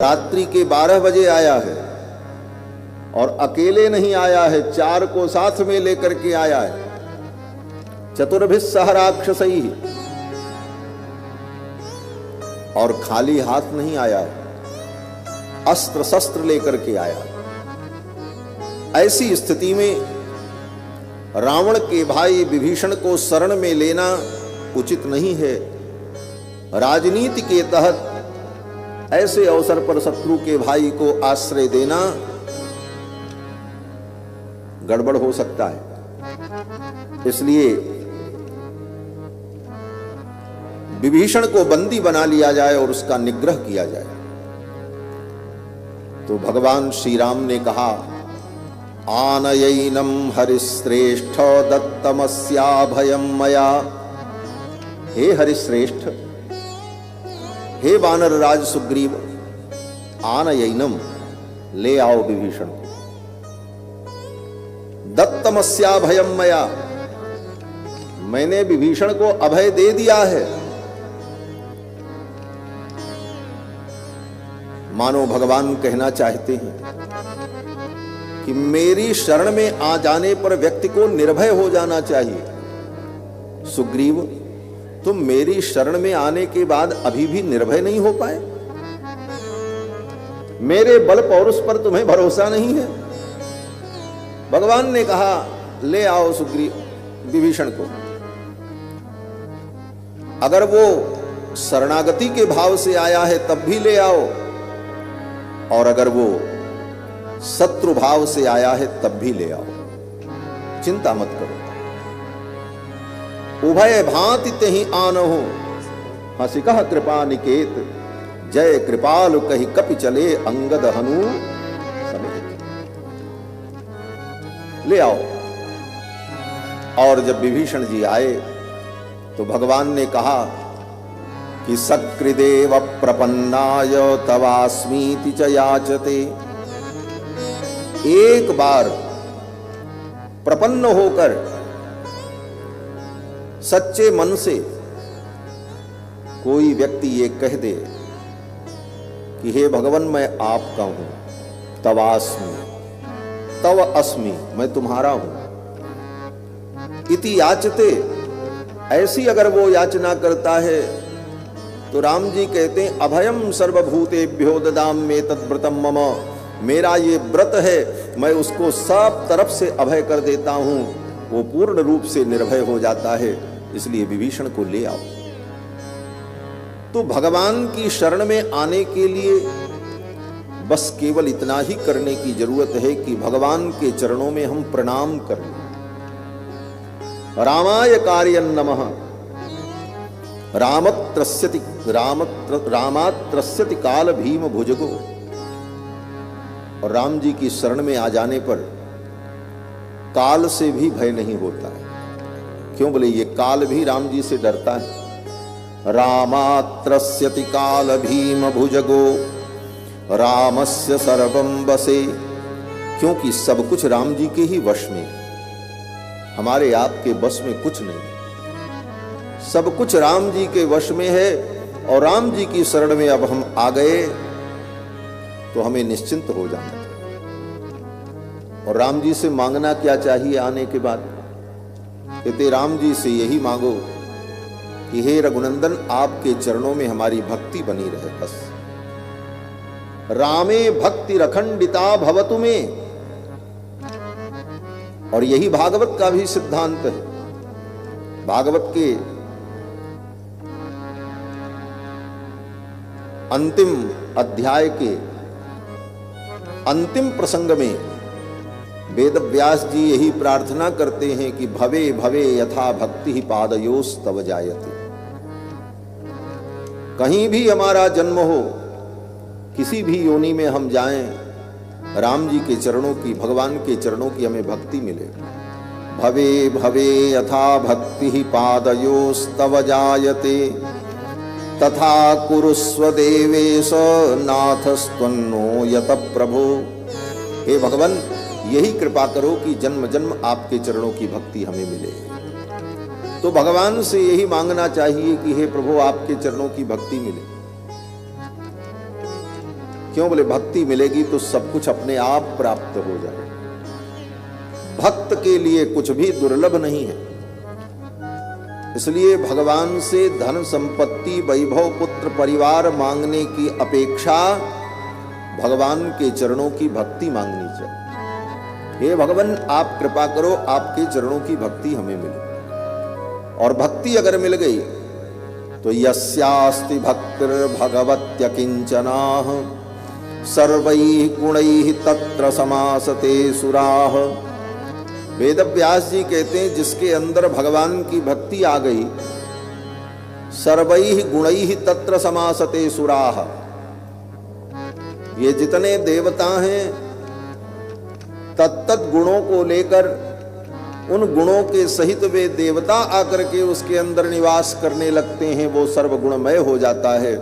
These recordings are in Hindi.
रात्रि के 12 बजे आया है और अकेले नहीं आया है, 4 को साथ में लेकर के आया है। चतुर्भिः सह राक्षसैः, और खाली हाथ नहीं आया है, अस्त्र शस्त्र लेकर के आया है। ऐसी स्थिति में रावण के भाई विभीषण को शरण में लेना उचित नहीं है। राजनीति के तहत ऐसे अवसर पर शत्रु के भाई को आश्रय देना गड़बड़ हो सकता है। इसलिए विभीषण को बंदी बना लिया जाए और उसका निग्रह किया जाए। तो भगवान श्री राम ने कहा, आनयैनम हरिश्रेष्ठ दत्तमस्याभयं मया। हे हरिश्रेष्ठ, हे वानर राज सुग्रीव, आनयैनम, ले आओ विभीषण को। दत्तमस्याभयं मया, मैंने विभीषण को अभय दे दिया है। मानो भगवान कहना चाहते हैं कि मेरी शरण में आ जाने पर व्यक्ति को निर्भय हो जाना चाहिए। सुग्रीव, तुम मेरी शरण में आने के बाद अभी भी निर्भय नहीं हो पाए? मेरे बल पौरुष पर तुम्हें भरोसा नहीं है? भगवान ने कहा, ले आओ सुग्रीव विभीषण को। अगर वो शरणागति के भाव से आया है तब भी ले आओ, और अगर वो शत्रु भाव से आया है तब भी ले आओ। चिंता मत करो। उभय भांति तेहि आनहु, हसिकह कृपा निकेत। जय कृपालु कहि कपि चले, अंगद हनु समेत। ले आओ। और जब विभीषण जी आए तो भगवान ने कहा कि सकृदेव प्रपन्नाय तवास्मीति च याचते। एक बार प्रपन्न होकर सच्चे मन से कोई व्यक्ति ये कह दे कि हे भगवान, मैं आपका हूं, तवास्मि, तव अस्मि, मैं तुम्हारा हूं, इति याचते, ऐसी अगर वो याचना करता है तो राम जी कहते हैं, अभयम सर्वभूतेभ्यो ददाम्ये तद्व्रतम मम। मेरा ये व्रत है, मैं उसको सब तरफ से अभय कर देता हूं, वो पूर्ण रूप से निर्भय हो जाता है। इसलिए विभीषण को ले आओ। तो भगवान की शरण में आने के लिए बस केवल इतना ही करने की जरूरत है कि भगवान के चरणों में हम प्रणाम करें। रामाय कार्यं नमः, रामात्रस्यति काल भीम भुजगो। और राम जी की शरण में आ जाने पर काल से भी भय नहीं होता है। क्यों बोले? ये काल भी राम जी से डरता है। रामात्रस्यति काल भीम भुजगो, रामस्य सर्वं वसे। क्योंकि सब कुछ राम जी के ही वश में, हमारे आपके बस में कुछ नहीं। सब कुछ राम जी के वश में है, और राम जी की शरण में अब हम आ गए तो हमें निश्चिंत हो जाना चाहिए। और राम जी से मांगना क्या चाहिए आने के बाद? कहते राम जी से यही मांगो कि हे रघुनंदन, आपके चरणों में हमारी भक्ति बनी रहे। बस रामे भक्ति रखंडिता भवतु में। और यही भागवत का भी सिद्धांत है। भागवत के अंतिम अध्याय के अंतिम प्रसंग में वेद व्यास जी यही प्रार्थना करते हैं कि भवे भवे यथा भक्ति ही पादयोस तव जायते। कहीं भी हमारा जन्म हो, किसी भी योनि में हम जाएं, राम जी के चरणों की, भगवान के चरणों की हमें भक्ति मिले। भवे भवे यथा भक्ति ही पादयोस तव जायते, तथा कुरुस्व देवेश नाथस्त्वन्नो यत प्रभो। हे भगवान, यही कृपा करो कि जन्म जन्म आपके चरणों की भक्ति हमें मिले। तो भगवान से यही मांगना चाहिए कि हे प्रभु, आपके चरणों की भक्ति मिले। क्यों? बोले भक्ति मिलेगी तो सब कुछ अपने आप प्राप्त हो जाए। भक्त के लिए कुछ भी दुर्लभ नहीं है। इसलिए भगवान से धन संपत्ति वैभव पुत्र परिवार मांगने की अपेक्षा भगवान के चरणों की भक्ति मांगनी चाहिए। हे भगवान, आप कृपा करो, आपके चरणों की भक्ति हमें मिले। और भक्ति अगर मिल गई तो यस्यास्ति भक्तिर्भगवत्य किंचनाः सर्वैः गुणैः तत्र समासते सुराः। वेदव्यास जी कहते हैं जिसके अंदर भगवान की भक्ति आ गई, सर्वैः गुणैः तत्र समासते सुराः। ये जितने देवता हैं तत्त गुणों को लेकर, उन गुणों के सहित वे देवता आकर के उसके अंदर निवास करने लगते हैं, वो सर्वगुणमय हो जाता है।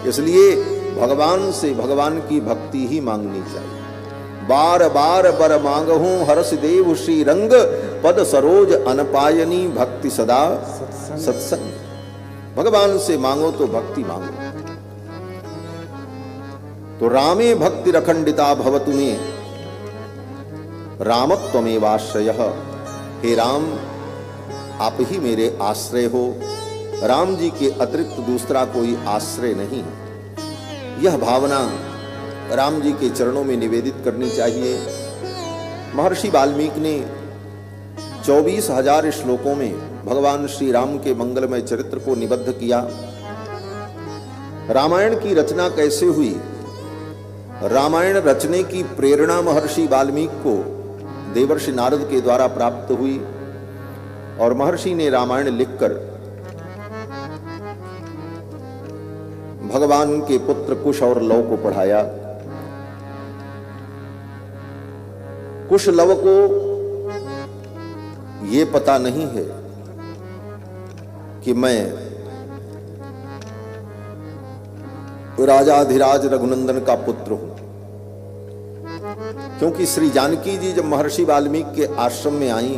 इसलिए भगवान से भगवान की भक्ति ही मांगनी चाहिए। बार बार बर मांगहूं हर्ष देव श्री रंग, पद सरोज अनपायनी भक्ति सदा सत्संग। भगवान से मांगो तो भक्ति मांगो। तो रामे भक्ति रखंडिता भवतु मे रामत्वमेवाश्रयः। हे राम, आप ही मेरे आश्रय हो। राम जी के अतिरिक्त दूसरा कोई आश्रय नहीं। यह भावना राम जी के चरणों में निवेदित करनी चाहिए। महर्षि वाल्मीकि ने 24,000 श्लोकों में भगवान श्री राम के मंगलमय चरित्र को निबद्ध किया। रामायण की रचना कैसे हुई? रामायण रचने की प्रेरणा महर्षि वाल्मीकि को देवर्षि नारद के द्वारा प्राप्त हुई और महर्षि ने रामायण लिखकर भगवान के पुत्र कुश और लव को पढ़ाया। कुश लव को यह पता नहीं है कि मैं राजाधिराज रघुनंदन का पुत्र हूं, क्योंकि श्री जानकी जी जब महर्षि वाल्मीकि के आश्रम में आई,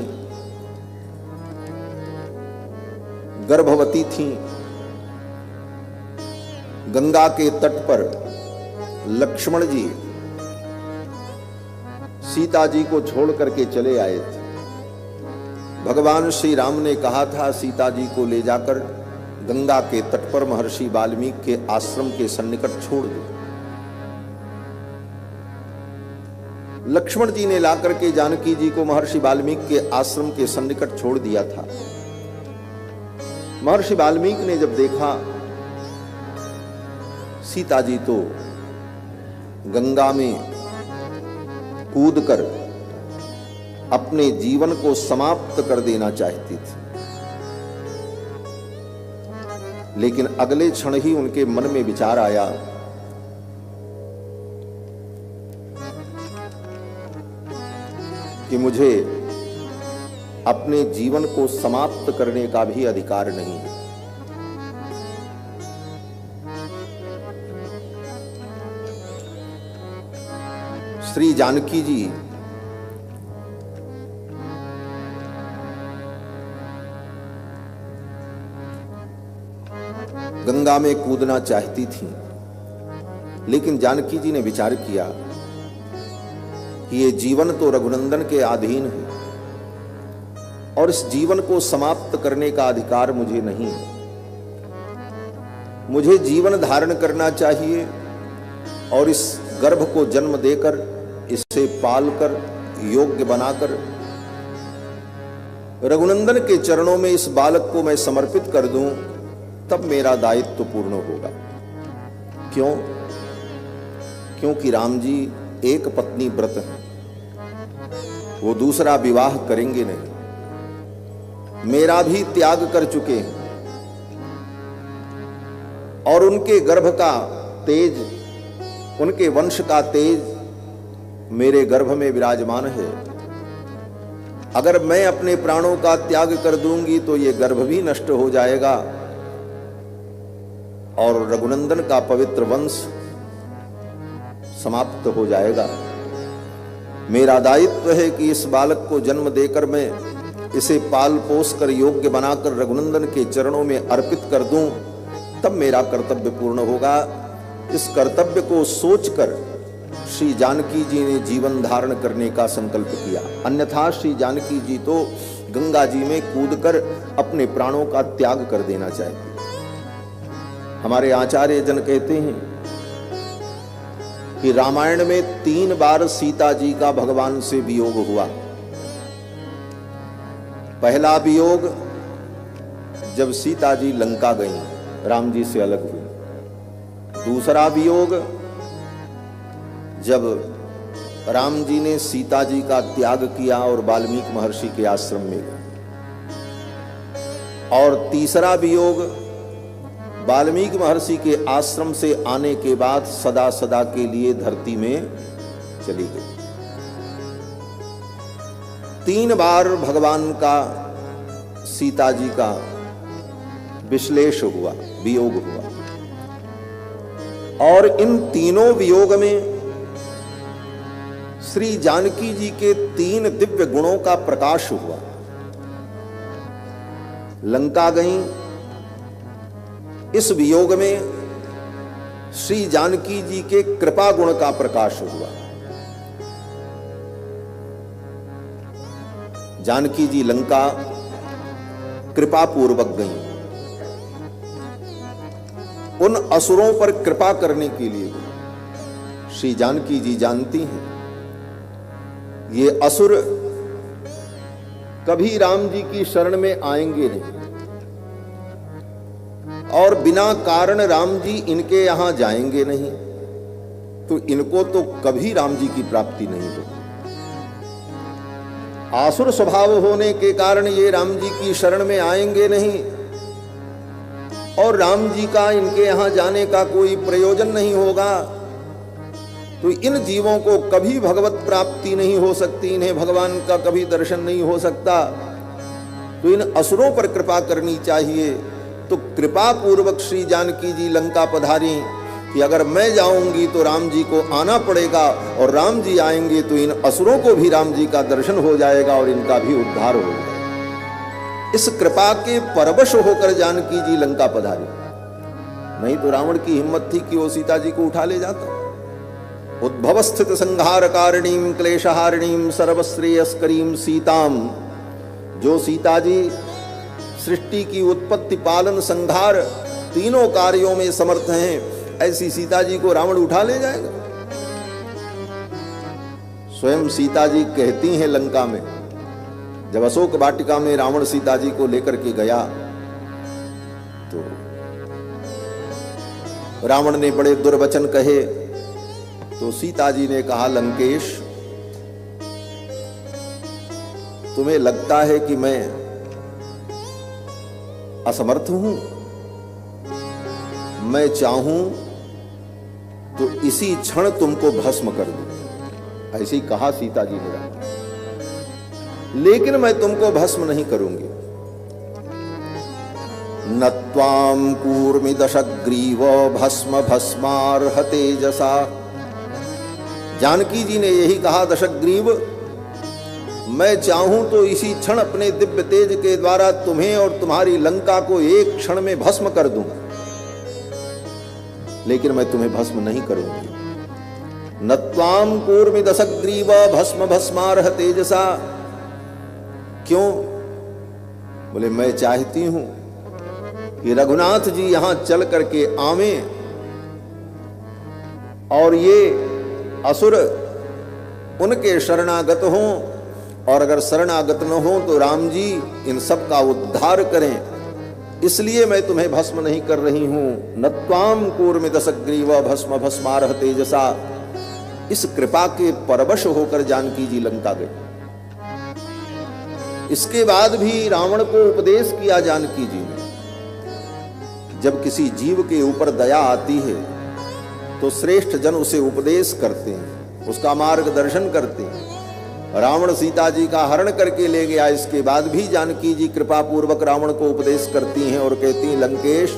गर्भवती थीं। गंगा के तट पर लक्ष्मण जी सीता जी को छोड़ करके चले आए थे। भगवान श्री राम ने कहा था सीता जी को ले जाकर गंगा के तट पर महर्षि वाल्मीकि के आश्रम के सन्निकट छोड़ दो। लक्ष्मण जी ने लाकर के जानकी जी को महर्षि वाल्मीकि के आश्रम के सन्निकट छोड़ दिया था। महर्षि वाल्मीकि ने जब देखा सीता जी तो गंगा में कूदकर अपने जीवन को समाप्त कर देना चाहती थी, लेकिन अगले क्षण ही उनके मन में विचार आया कि मुझे अपने जीवन को समाप्त करने का भी अधिकार नहीं है। श्री जानकी जी गंगा में कूदना चाहती थी, लेकिन जानकी जी ने विचार किया कि ये जीवन तो रघुनंदन के अधीन है और इस जीवन को समाप्त करने का अधिकार मुझे नहीं है। मुझे जीवन धारण करना चाहिए और इस गर्भ को जन्म देकर, इसे पालकर, योग्य बनाकर रघुनंदन के चरणों में इस बालक को मैं समर्पित कर दूं, तब मेरा दायित्व पूर्ण होगा। क्यों? क्योंकि राम जी एक पत्नी व्रत हैं, वो दूसरा विवाह करेंगे नहीं। मेरा भी त्याग कर चुके हैं और उनके गर्भ का तेज, उनके वंश का तेज मेरे गर्भ में विराजमान है। अगर मैं अपने प्राणों का त्याग कर दूंगी तो ये गर्भ भी नष्ट हो जाएगा और रघुनंदन का पवित्र वंश समाप्त हो जाएगा। मेरा दायित्व है कि इस बालक को जन्म देकर मैं इसे पाल पोस कर योग्य बनाकर रघुनंदन के चरणों में अर्पित कर दूं, तब मेरा कर्तव्य पूर्ण होगा। इस कर्तव्य को सोचकर श्री जानकी जी ने जीवन धारण करने का संकल्प किया, अन्यथा श्री जानकी जी तो गंगा जी में कूदकर अपने प्राणों का त्याग कर देना चाहती। हमारे आचार्य जन कहते हैं कि रामायण में 3 बार सीता जी का भगवान से वियोग हुआ। पहला वियोग जब सीता जी लंका गई, राम जी से अलग हुई। दूसरा वियोग जब राम जी ने सीता जी का त्याग किया और वाल्मीकि महर्षि के आश्रम में गए। और तीसरा वियोग वाल्मीकि महर्षि के आश्रम से आने के बाद सदा सदा के लिए धरती में चली गई। 3 बार भगवान का सीता जी का विश्लेष हुआ, वियोग हुआ। और इन तीनों वियोग में श्री जानकी जी के 3 दिव्य गुणों का प्रकाश हुआ। लंका गई, इस वियोग में श्री जानकी जी के कृपा गुण का प्रकाश हुआ। जानकी जी लंका कृपा पूर्वक गई, उन असुरों पर कृपा करने के लिए गई। श्री जानकी जी जानती हैं ये असुर कभी राम जी की शरण में आएंगे नहीं, और बिना कारण राम जी इनके यहां जाएंगे नहीं, तो इनको तो कभी राम जी की प्राप्ति नहीं होगी। आसुर स्वभाव होने के कारण ये राम जी की शरण में आएंगे नहीं, और राम जी का इनके यहां जाने का कोई प्रयोजन नहीं होगा, तो इन जीवों को कभी भगवत प्राप्ति नहीं हो सकती, इन्हें भगवान का कभी दर्शन नहीं हो सकता। तो इन असुरों पर कृपा करनी चाहिए। तो कृपा पूर्वक श्री जानकी जी लंका पधारी कि अगर मैं जाऊंगी तो राम जी को आना पड़ेगा, और राम जी आएंगे तो इन असुरों को भी राम जी का दर्शन हो जाएगा और इनका भी उद्धार हो जाएगा। इस कृपा के परवश होकर जानकी जी लंका पधारी। नहीं तो रावण की हिम्मत थी कि वो सीता जी को उठा ले जाता। उद्भव स्थित संहार कारिणीम क्लेशहारिणीम सर्वश्रेयस्करीम सीताम, जो सीता जी सृष्टि की उत्पत्ति पालन संहार तीनों कार्यों में समर्थ हैं, ऐसी सीता जी को रावण उठा ले जाएगा। स्वयं सीता जी कहती हैं लंका में, जब अशोक वाटिका में रावण सीता जी को लेकर के गया तो रावण ने बड़े दुर्वचन कहे, तो सीता जी ने कहा, लंकेश तुम्हें लगता है कि मैं असमर्थ हूं? मैं चाहूं तो इसी क्षण तुमको भस्म कर दूं। ऐसे ही कहा सीता जी ने रावण, लेकिन मैं तुमको भस्म नहीं करूंगी। न त्वां कूर्मि दशग्रीव भस्म भस्मार्ह तेजसा। जानकी जी ने यही कहा, दशग्रीव मैं चाहूं तो इसी क्षण अपने दिव्य तेज के द्वारा तुम्हें और तुम्हारी लंका को एक क्षण में भस्म कर दूं, लेकिन मैं तुम्हें भस्म नहीं करूंगी। न त्वां कूर्मि दशग्रीव भस्म भस्मार्ह तेजसा। क्यों? बोले मैं चाहती हूं कि रघुनाथ जी यहां चल करके आवें और ये असुर उनके शरणागत हों, और अगर शरणागत न हो तो राम जी इन सब का उद्धार करें। इसलिए मैं तुम्हें भस्म नहीं कर रही हूं। न त्वां कूर्मि दशग्रीव भस्म भस्मार्ह तेजसा। इस कृपा के परवश होकर जानकी जी लंका गए। इसके बाद भी रावण को उपदेश किया जानकी जी ने। जब किसी जीव के ऊपर दया आती है तो श्रेष्ठ जन उसे उपदेश करते हैं, उसका मार्गदर्शन करते हैं। रावण सीता जी का हरण करके ले गया, इसके बाद भी जानकी जी कृपा पूर्वक रावण को उपदेश करती हैं और कहती हैं, लंकेश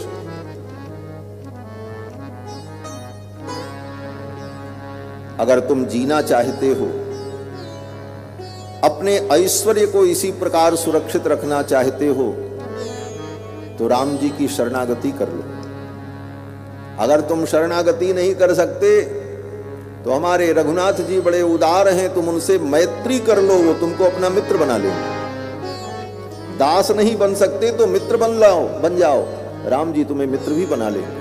अगर तुम जीना चाहते हो, अपने ऐश्वर्य को इसी प्रकार सुरक्षित रखना चाहते हो, तो राम जी की शरणागति कर लो। अगर तुम शरणागति नहीं कर सकते तो हमारे रघुनाथ जी बड़े उदार हैं, तुम उनसे मैत्री कर लो, वो तुमको अपना मित्र बना लेंगे। दास नहीं बन सकते तो मित्र बन जाओ, राम जी तुम्हें मित्र भी बना लेंगे।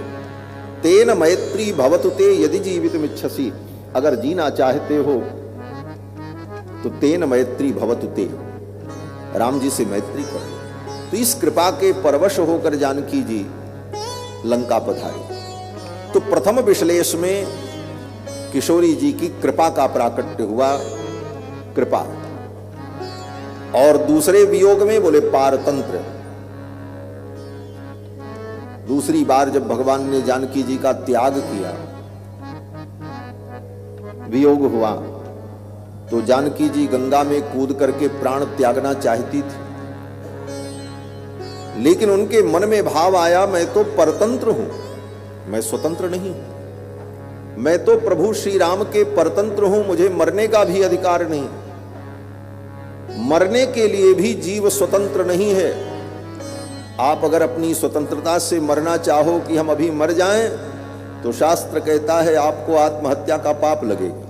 तेन मैत्री भवतु ते यदि जीवितुमिच्छसि, अगर जीना चाहते हो तो तेन मैत्री भवतु ते, राम जी से मैत्री करो। तो इस कृपा के परवश होकर जानकी जी लंका पधारी। तो प्रथम विश्लेष में किशोरी जी की कृपा का प्राकट्य हुआ, कृपा। और दूसरे वियोग में बोले पारतंत्र। दूसरी बार जब भगवान ने जानकी जी का त्याग किया, वियोग हुआ, तो जानकी जी गंगा में कूद करके प्राण त्यागना चाहती थी, लेकिन उनके मन में भाव आया मैं तो परतंत्र हूं, मैं स्वतंत्र नहीं हूं, मैं तो प्रभु श्री राम के परतंत्र हूं, मुझे मरने का भी अधिकार नहीं। मरने के लिए भी जीव स्वतंत्र नहीं है। आप अगर अपनी स्वतंत्रता से मरना चाहो कि हम अभी मर जाएं, तो शास्त्र कहता है आपको आत्महत्या का पाप लगेगा।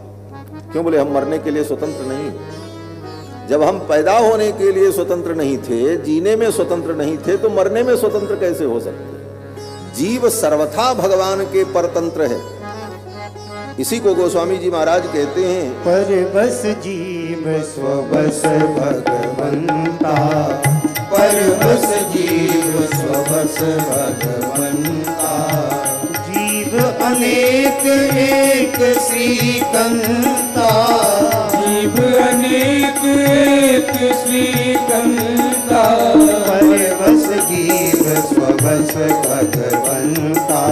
क्यों? बोले हम मरने के लिए स्वतंत्र नहीं। जब हम पैदा होने के लिए स्वतंत्र नहीं थे, जीने में स्वतंत्र नहीं थे, तो मरने में स्वतंत्र कैसे हो सकते? जीव सर्वथा भगवान के परतंत्र है। इसी को गोस्वामी जी महाराज कहते हैं, परबस जीव स्वबस भगवंता, परबस जीव स्वबस भगवंता, जीव अनेक एक श्रीकंता, जीव अनेक एक श्रीकंता, परबस जीव स्वबस भगवंता,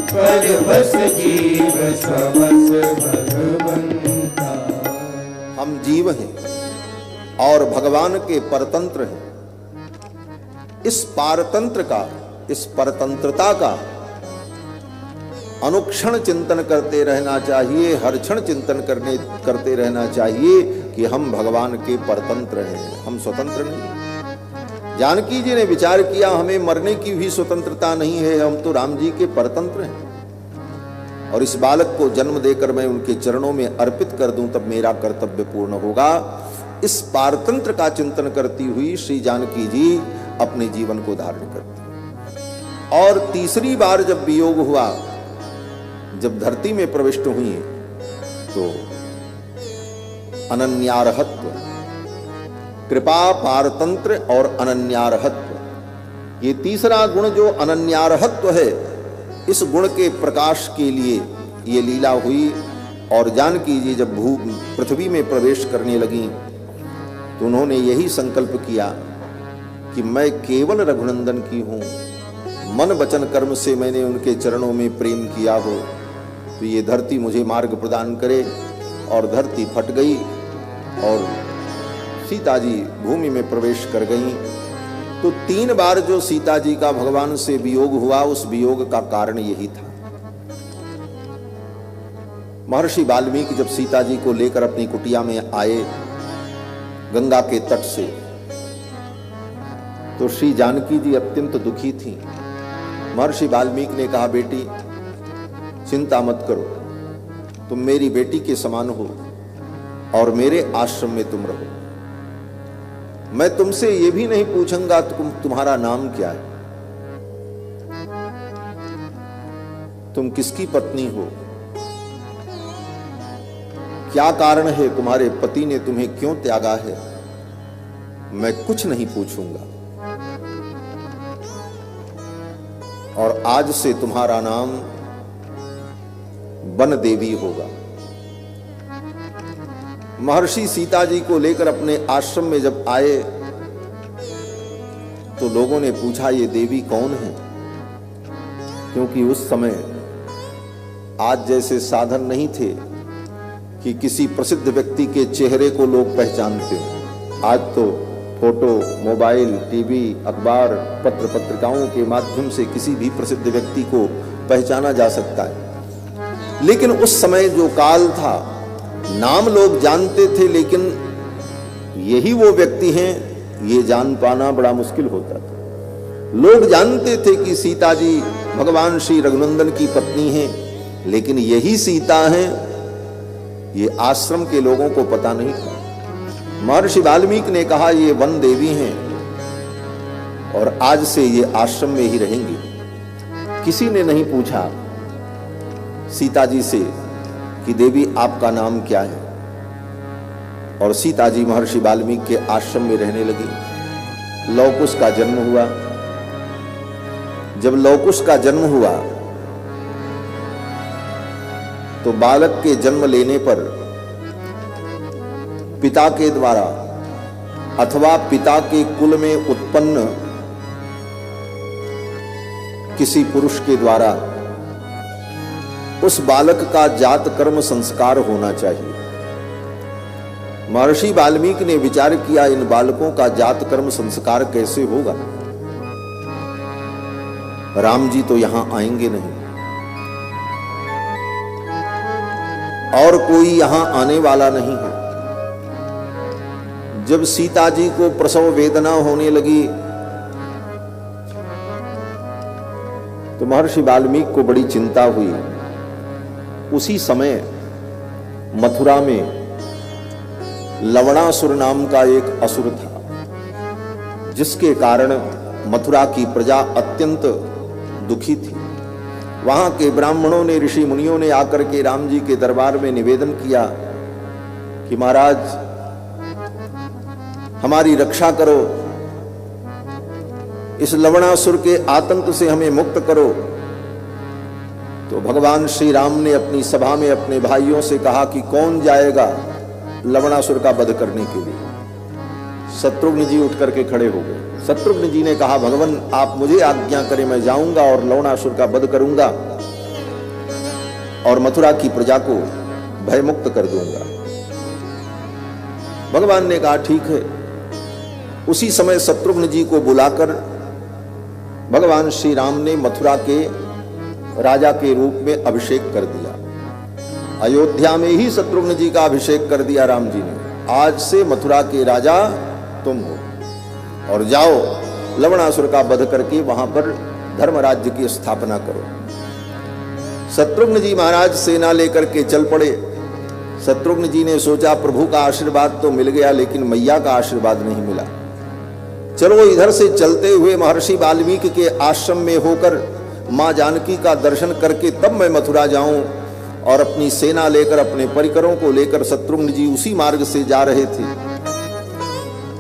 परबस जीव स्वबस भगवंता। हम जीव हैं और भगवान के परतंत्र हैं। इस पारतंत्र का, इस परतंत्रता का अनुक्षण चिंतन करते रहना चाहिए, हर क्षण चिंतन करते रहना चाहिए कि हम भगवान के परतंत्र हैं, हम स्वतंत्र नहीं। जानकी जी ने विचार किया हमें मरने की भी स्वतंत्रता नहीं है, हम तो राम जी के परतंत्र हैं, और इस बालक को जन्म देकर मैं उनके चरणों में अर्पित कर दूं तब मेरा कर्तव्य पूर्ण होगा। इस पारतंत्र का चिंतन करती हुई श्री जानकी जी अपने जीवन को धारण करती। और तीसरी बार जब वियोग हुआ, जब धरती में प्रविष्ट हुई, तो अनन्यार्हत्व, कृपा, पारतंत्र और अनन्यार्हत्व, ये तीसरा गुण जो अनन्यार्हत्व है, इस गुण के प्रकाश के लिए ये लीला हुई। और जानकी जी जब पृथ्वी में प्रवेश करने लगी तो उन्होंने यही संकल्प किया कि मैं केवल रघुनंदन की हूं, मन वचन कर्म से मैंने उनके चरणों में प्रेम किया हो, तो ये धरती मुझे मार्ग प्रदान करे। और धरती फट गई और सीता जी भूमि में प्रवेश कर गईं। तो 3 बार जो सीता जी का भगवान से वियोग हुआ, उस वियोग का कारण यही था। महर्षि वाल्मीकि जब सीता जी को लेकर अपनी कुटिया में आए गंगा के तट से, तो श्री जानकी जी अत्यंत दुखी थी। महर्षि वाल्मीकि ने कहा, बेटी चिंता मत करो, तुम मेरी बेटी के समान हो और मेरे आश्रम में तुम रहो। मैं तुमसे ये भी नहीं पूछूंगा तुम्हारा नाम क्या है, तुम किसकी पत्नी हो, क्या कारण है, तुम्हारे पति ने तुम्हें क्यों त्यागा है, मैं कुछ नहीं पूछूंगा। और आज से तुम्हारा नाम वन देवी होगा। महर्षि सीता जी को लेकर अपने आश्रम में जब आए तो लोगों ने पूछा ये देवी कौन है, क्योंकि उस समय आज जैसे साधन नहीं थे कि किसी प्रसिद्ध व्यक्ति के चेहरे को लोग पहचानते हो। आज तो फोटो, मोबाइल, टीवी, अखबार, पत्र पत्रिकाओं के माध्यम से किसी भी प्रसिद्ध व्यक्ति को पहचाना जा सकता है। लेकिन उस समय जो काल था, नाम लोग जानते थे, लेकिन यही वो व्यक्ति हैं ये जान पाना बड़ा मुश्किल होता था। लोग जानते थे कि सीता जी भगवान श्री रघुनंदन की पत्नी हैं, लेकिन यही सीता हैं ये आश्रम के लोगों को पता नहीं था। महर्षि वाल्मीकि ने कहा ये वन देवी हैं और आज से ये आश्रम में ही रहेंगी। किसी ने नहीं पूछा सीता जी से कि देवी आपका नाम क्या है, और सीता जी महर्षि वाल्मीकि के आश्रम में रहने लगी। लवकुश का जन्म हुआ। जब लवकुश का जन्म हुआ तो बालक के जन्म लेने पर पिता के द्वारा अथवा पिता के कुल में उत्पन्न किसी पुरुष के द्वारा उस बालक का जात कर्म संस्कार होना चाहिए। महर्षि वाल्मीकि ने विचार किया इन बालकों का जात कर्म संस्कार कैसे होगा। राम जी तो यहां आएंगे नहीं और कोई यहां आने वाला नहीं है। जब सीता जी को प्रसव वेदना होने लगी तो महर्षि वाल्मीकि को बड़ी चिंता हुई। उसी समय मथुरा में लवणासुर नाम का एक असुर था, जिसके कारण मथुरा की प्रजा अत्यंत दुखी थी। वहां के ब्राह्मणों ने, ऋषि मुनियों ने आकर के राम जी के दरबार में निवेदन किया कि महाराज हमारी रक्षा करो, इस लवणासुर के आतंक से हमें मुक्त करो। तो भगवान श्री राम ने अपनी सभा में अपने भाइयों से कहा कि कौन जाएगा लवणासुर का वध करने के लिए। शत्रुघ्न जी उठ करके खड़े हो गए। शत्रुघ्न जी ने कहा भगवान आप मुझे आज्ञा करें, मैं जाऊंगा और लवणासुर का वध करूंगा और मथुरा की प्रजा को भयमुक्त कर दूंगा। भगवान ने कहा ठीक है। उसी समय शत्रुघ्न जी को बुलाकर भगवान श्री राम ने मथुरा के राजा के रूप में अभिषेक कर दिया। अयोध्या में ही शत्रुघ्न जी का अभिषेक कर दिया राम जी ने। आज से मथुरा के राजा तुम हो और जाओ लवणासुर का वध करके वहां पर धर्म राज्य की स्थापना करो। शत्रुघ्न जी महाराज सेना लेकर के चल पड़े। शत्रुघ्न जी ने सोचा प्रभु का आशीर्वाद तो मिल गया लेकिन मैया का आशीर्वाद नहीं मिला। चलो इधर से चलते हुए महर्षि वाल्मीकि के आश्रम में होकर मां जानकी का दर्शन करके तब मैं मथुरा जाऊं। और अपनी सेना लेकर, अपने परिकरों को लेकर शत्रुघ्न जी उसी मार्ग से जा रहे थे।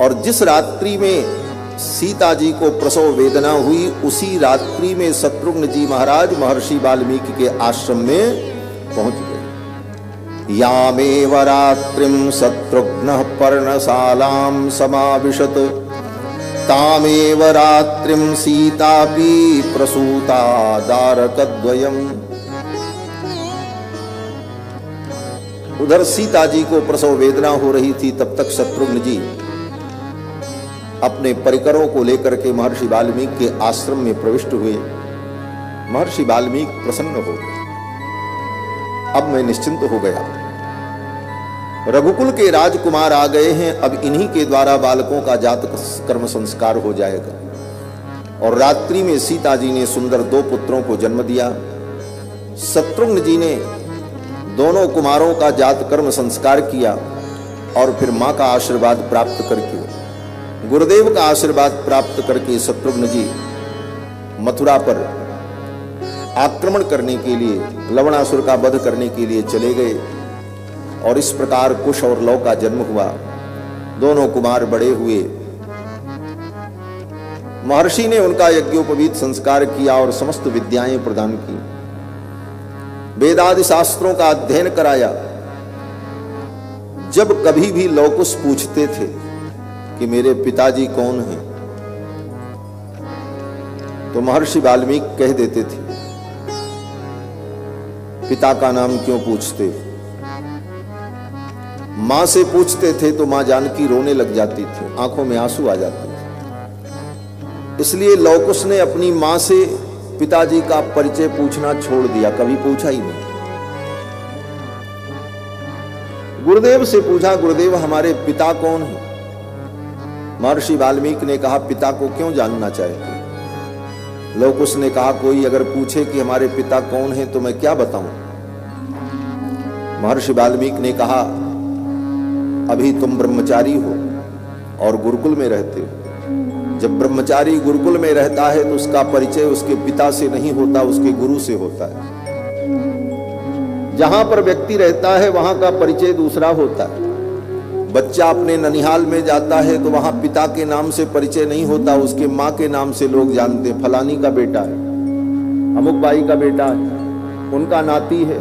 और जिस रात्रि में सीता जी को प्रसव वेदना हुई उसी रात्रि में शत्रुघ्न जी महाराज महर्षि वाल्मीकि के आश्रम में पहुंच गए। यामेव रात्रिम शत्रुघ्नः पर्णशालां समाविशत तामेव रात्रिम सीतापि प्रसूता दारकद्वयम्। उधर सीता जी को प्रसव वेदना हो रही थी, तब तक शत्रुघ्न जी अपने परिकरों को लेकर के महर्षि वाल्मीकि के आश्रम में प्रविष्ट हुए। महर्षि वाल्मीकि प्रसन्न हो गए। अब मैं निश्चिंत हो गया। रघुकुल के राजकुमार आ गए हैं, अब इन्हीं के द्वारा बालकों का जात कर्म संस्कार हो जाएगा। और रात्रि में सीता जी ने सुंदर 2 पुत्रों को जन्म दिया। शत्रुघ्न जी ने दोनों कुमारों का जात कर्म संस्कार किया और फिर मां का आशीर्वाद प्राप्त करके, गुरुदेव का आशीर्वाद प्राप्त करके शत्रुघ्न जी मथुरा पर आक्रमण करने के लिए, लवणासुर का वध करने के लिए चले गए। और इस प्रकार कुश और लव का जन्म हुआ। दोनों कुमार बड़े हुए। महर्षि ने उनका यज्ञोपवीत संस्कार किया और समस्त विद्याएं प्रदान की। वेदादि शास्त्रों का अध्ययन कराया। जब कभी भी लवकुश पूछते थे कि मेरे पिताजी कौन हैं, तो महर्षि वाल्मीकि कह देते थे। पिता का नाम क्यों पूछते? मां से पूछते थे तो मां जानकी रोने लग जाती थी, आंखों में आंसू आ जाते थे। इसलिए लवकुश ने अपनी मां से पिताजी का परिचय पूछना छोड़ दिया, कभी पूछा ही नहीं। गुरुदेव से पूछा, गुरुदेव हमारे पिता कौन हैं? महर्षि वाल्मीकि ने कहा, पिता को क्यों जानना चाहते? लवकुश ने कहा, कोई अगर पूछे कि हमारे पिता कौन हैं तो मैं क्या बताऊं? महर्षि वाल्मीकि ने कहा, अभी तुम ब्रह्मचारी हो और गुरुकुल में रहते हो। जब ब्रह्मचारी गुरुकुल में रहता है तो उसका परिचय उसके पिता से नहीं होता, उसके गुरु से होता है। जहां पर व्यक्ति रहता है वहां का परिचय दूसरा होता है। बच्चा अपने ननिहाल में जाता है तो वहां पिता के नाम से परिचय नहीं होता, उसके माँ के नाम से लोग जानते हैं, फलानी का बेटा है, अमुक बाई का बेटा है, उनका नाती है।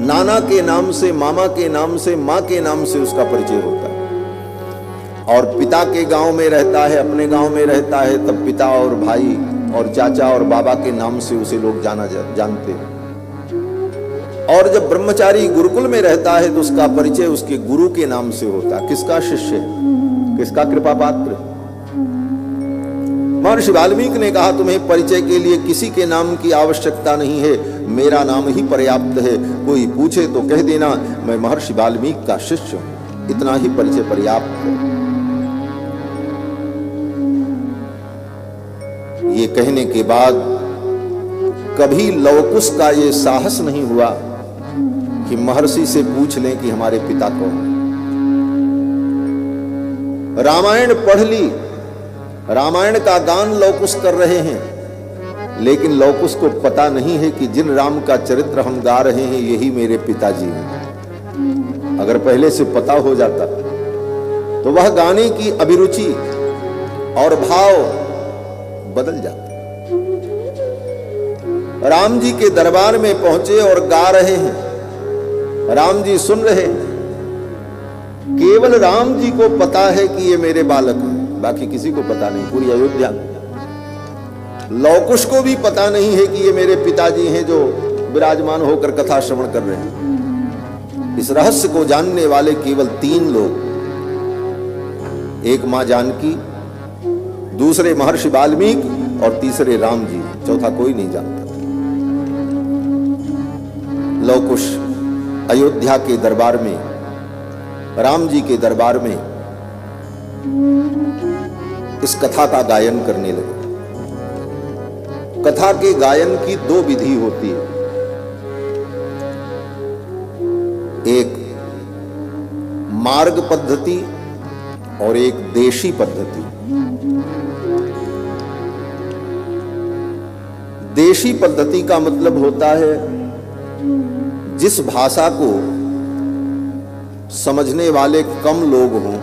नाना के नाम से, मामा के नाम से, माँ के नाम से उसका परिचय होता है। और पिता के गांव में रहता है, अपने गांव में रहता है, तब पिता और भाई और चाचा और बाबा के नाम से उसे लोग जानते हैं। और जब ब्रह्मचारी गुरुकुल में रहता है तो उसका परिचय उसके गुरु के नाम से होता है। किसका शिष्य है, किसका कृपा पात्र? महर्षि वाल्मीकि ने कहा, तुम्हें परिचय के लिए किसी के नाम की आवश्यकता नहीं है, मेरा नाम ही पर्याप्त है। कोई पूछे तो कह देना मैं महर्षि वाल्मीकि का शिष्य हूं, इतना ही परिचय पर्याप्त है। ये कहने के बाद कभी लवकुश का ये साहस नहीं हुआ कि महर्षि से पूछ लें कि हमारे पिता कौन हैं। रामायण पढ़ ली, रामायण का गान लवकुश कर रहे हैं, लेकिन लवकुश को पता नहीं है कि जिन राम का चरित्र हम गा रहे हैं यही मेरे पिताजी हैं। अगर पहले से पता हो जाता तो वह गाने की अभिरुचि और भाव बदल जाता। राम जी के दरबार में पहुंचे और गा रहे हैं, राम जी सुन रहे हैं। केवल राम जी को पता है कि ये मेरे बालक हैं, बाकी किसी को पता नहीं, पूरी अयोध्या में। लवकुश को भी पता नहीं है कि ये मेरे पिताजी हैं जो विराजमान होकर कथा श्रवण कर रहे हैं। इस रहस्य को जानने वाले केवल 3 लोग, एक मां जानकी, दूसरे महर्षि वाल्मीकि और तीसरे राम जी, चौथा कोई नहीं जानता। लवकुश अयोध्या के दरबार में, राम जी के दरबार में इस कथा का गायन करने लगे। कथा के गायन की 2 विधि होती है, एक मार्ग पद्धति और एक देशी पद्धति। देशी पद्धति का मतलब होता है जिस भाषा को समझने वाले कम लोग हों,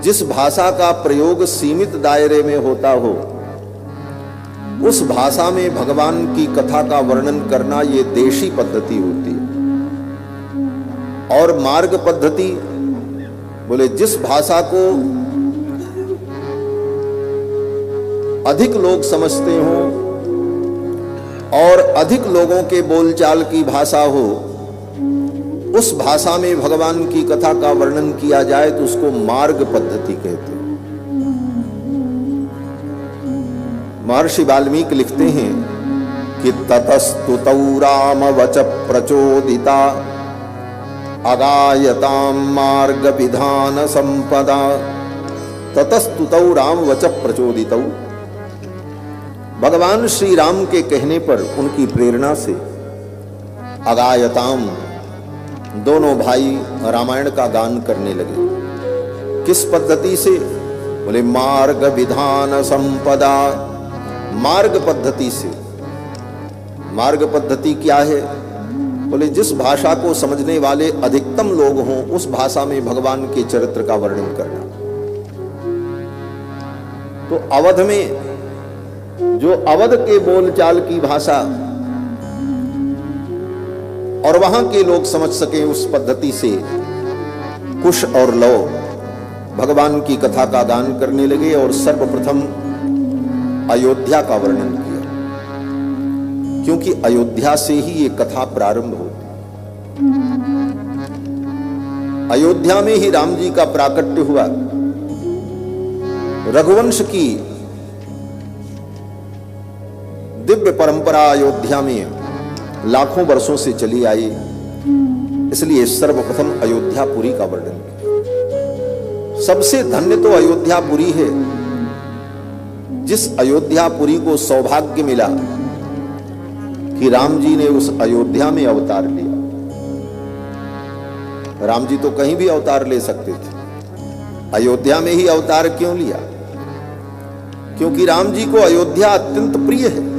जिस भाषा का प्रयोग सीमित दायरे में होता हो, उस भाषा में भगवान की कथा का वर्णन करना ये देशी पद्धति होती है। और मार्ग पद्धति बोले जिस भाषा को अधिक लोग समझते हों और अधिक लोगों के बोलचाल की भाषा हो, उस भाषा में भगवान की कथा का वर्णन किया जाए तो उसको मार्ग पद्धति कहते हैं। महर्षि वाल्मीकि लिखते हैं कि ततस्तुतौ राम वच प्रचोदिता अगायतां मार्ग विधान संपदा। ततस्तुतौ राम वच प्रचोदितौ, भगवान श्री राम के कहने पर, उनकी प्रेरणा से, अगायताम, दोनों भाई रामायण का गान करने लगे। किस पद्धति से? बोले मार्ग विधान संपदा, मार्ग पद्धति से। मार्ग पद्धति क्या है? बोले जिस भाषा को समझने वाले अधिकतम लोग हों उस भाषा में भगवान के चरित्र का वर्णन करना। तो अवध में जो अवध के बोलचाल की भाषा और वहां के लोग समझ सके, उस पद्धति से कुश और लव भगवान की कथा का गान करने लगे और सर्वप्रथम अयोध्या का वर्णन किया, क्योंकि अयोध्या से ही ये कथा प्रारंभ होती। अयोध्या में ही राम जी का प्राकट्य हुआ। रघुवंश की दिव्य परंपरा अयोध्या में लाखों वर्षों से चली आई, इसलिए सर्वप्रथम अयोध्यापुरी का वर्णन किया। सबसे धन्य तो अयोध्यापुरी है जिस अयोध्यापुरी को सौभाग्य मिला कि राम जी ने उस अयोध्या में अवतार लिया। राम जी तो कहीं भी अवतार ले सकते थे, अयोध्या में ही अवतार क्यों लिया? क्योंकि राम जी को अयोध्या अत्यंत प्रिय है।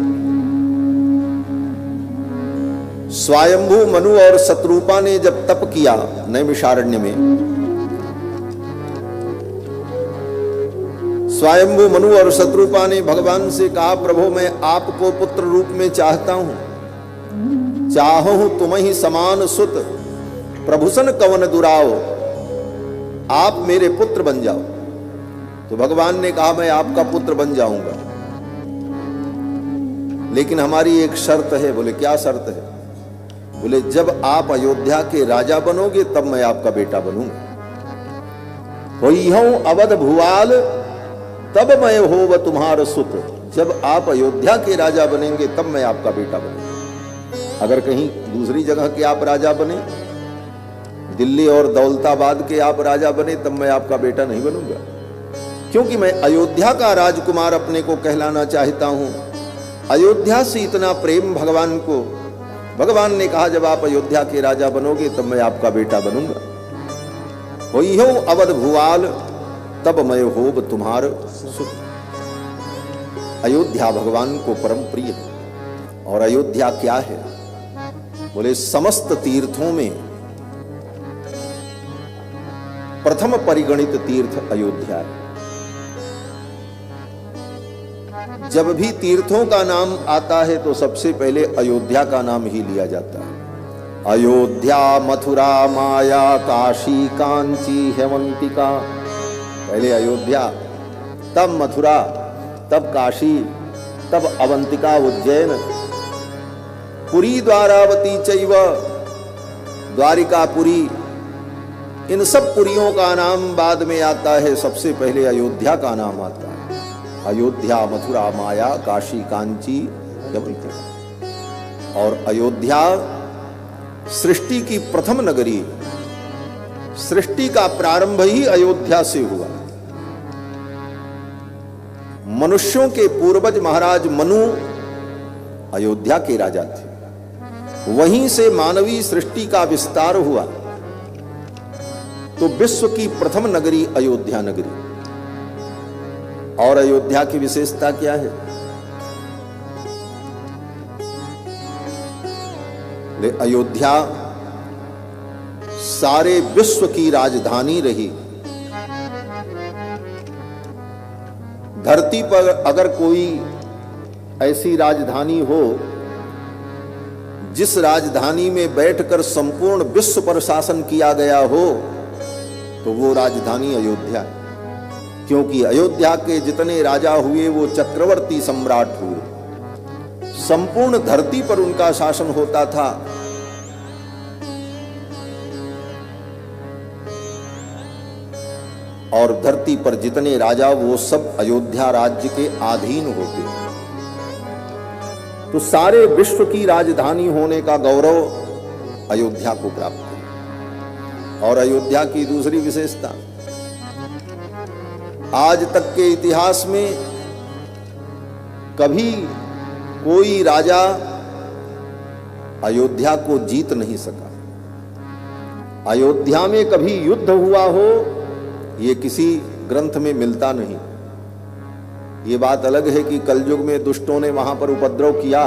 स्वयंभू मनु और शत्रुपा ने जब तप किया नैमिषारण्य में, स्वयंभू मनु और शत्रुपा ने भगवान से कहा, प्रभु मैं आपको पुत्र रूप में चाहता हूं, चाहूं तुम ही समान सुत, प्रभुसन कवन दुराओ, आप मेरे पुत्र बन जाओ। तो भगवान ने कहा मैं आपका पुत्र बन जाऊंगा, लेकिन हमारी एक शर्त है। बोले क्या शर्त है? बोले जब आप अयोध्या के राजा बनोगे तब मैं आपका बेटा बनूंगा। होई हूं अवध भुआल तब मैं होव तुम्हार सुत, जब आप अयोध्या के राजा बनेंगे तब मैं आपका बेटा बनूंगा। अगर कहीं दूसरी जगह के आप राजा बने, दिल्ली और दौलताबाद के आप राजा बने, तब मैं आपका बेटा नहीं बनूंगा, क्योंकि मैं अयोध्या का राजकुमार अपने को कहलाना चाहता हूं। अयोध्या से इतना प्रेम भगवान को, भगवान ने कहा जब आप अयोध्या के राजा बनोगे तब मैं आपका बेटा बनूंगा। होई हो अवध भुआल तब मैं होब तुम्हार सुत। अयोध्या भगवान को परम प्रिय है। और अयोध्या क्या है? बोले समस्त तीर्थों में प्रथम परिगणित तीर्थ अयोध्या है। जब भी तीर्थों का नाम आता है तो सबसे पहले अयोध्या का नाम ही लिया जाता है। अयोध्या मथुरा माया काशी कांची हेमंतिका। पहले अयोध्या, तब मथुरा, तब काशी, तब अवंतिका उज्जैन, पुरी द्वारावती चैव द्वारिकापुरी। इन सब पुरियों का नाम बाद में आता है, सबसे पहले अयोध्या का नाम आता है। अयोध्या मथुरा माया काशी कांची हेमंतिका। और अयोध्या सृष्टि की प्रथम नगरी, सृष्टि का प्रारंभ ही अयोध्या से हुआ। मनुष्यों के पूर्वज महाराज मनु अयोध्या के राजा थे, वहीं से मानवीय सृष्टि का विस्तार हुआ। तो विश्व की प्रथम नगरी अयोध्या नगरी। और अयोध्या की विशेषता क्या है? अयोध्या सारे विश्व की राजधानी रही। धरती पर अगर कोई ऐसी राजधानी हो जिस राजधानी में बैठकर संपूर्ण विश्व पर शासन किया गया हो, तो वो राजधानी अयोध्या है। क्योंकि अयोध्या के जितने राजा हुए वो चक्रवर्ती सम्राट हुए, संपूर्ण धरती पर उनका शासन होता था। और धरती पर जितने राजा वो सब अयोध्या राज्य के अधीन होते। तो सारे विश्व की राजधानी होने का गौरव अयोध्या को प्राप्त है। और अयोध्या की दूसरी विशेषता, आज तक के इतिहास में कभी कोई राजा अयोध्या को जीत नहीं सका। अयोध्या में कभी युद्ध हुआ हो ये किसी ग्रंथ में मिलता नहीं। ये बात अलग है कि कलयुग में दुष्टों ने वहां पर उपद्रव किया,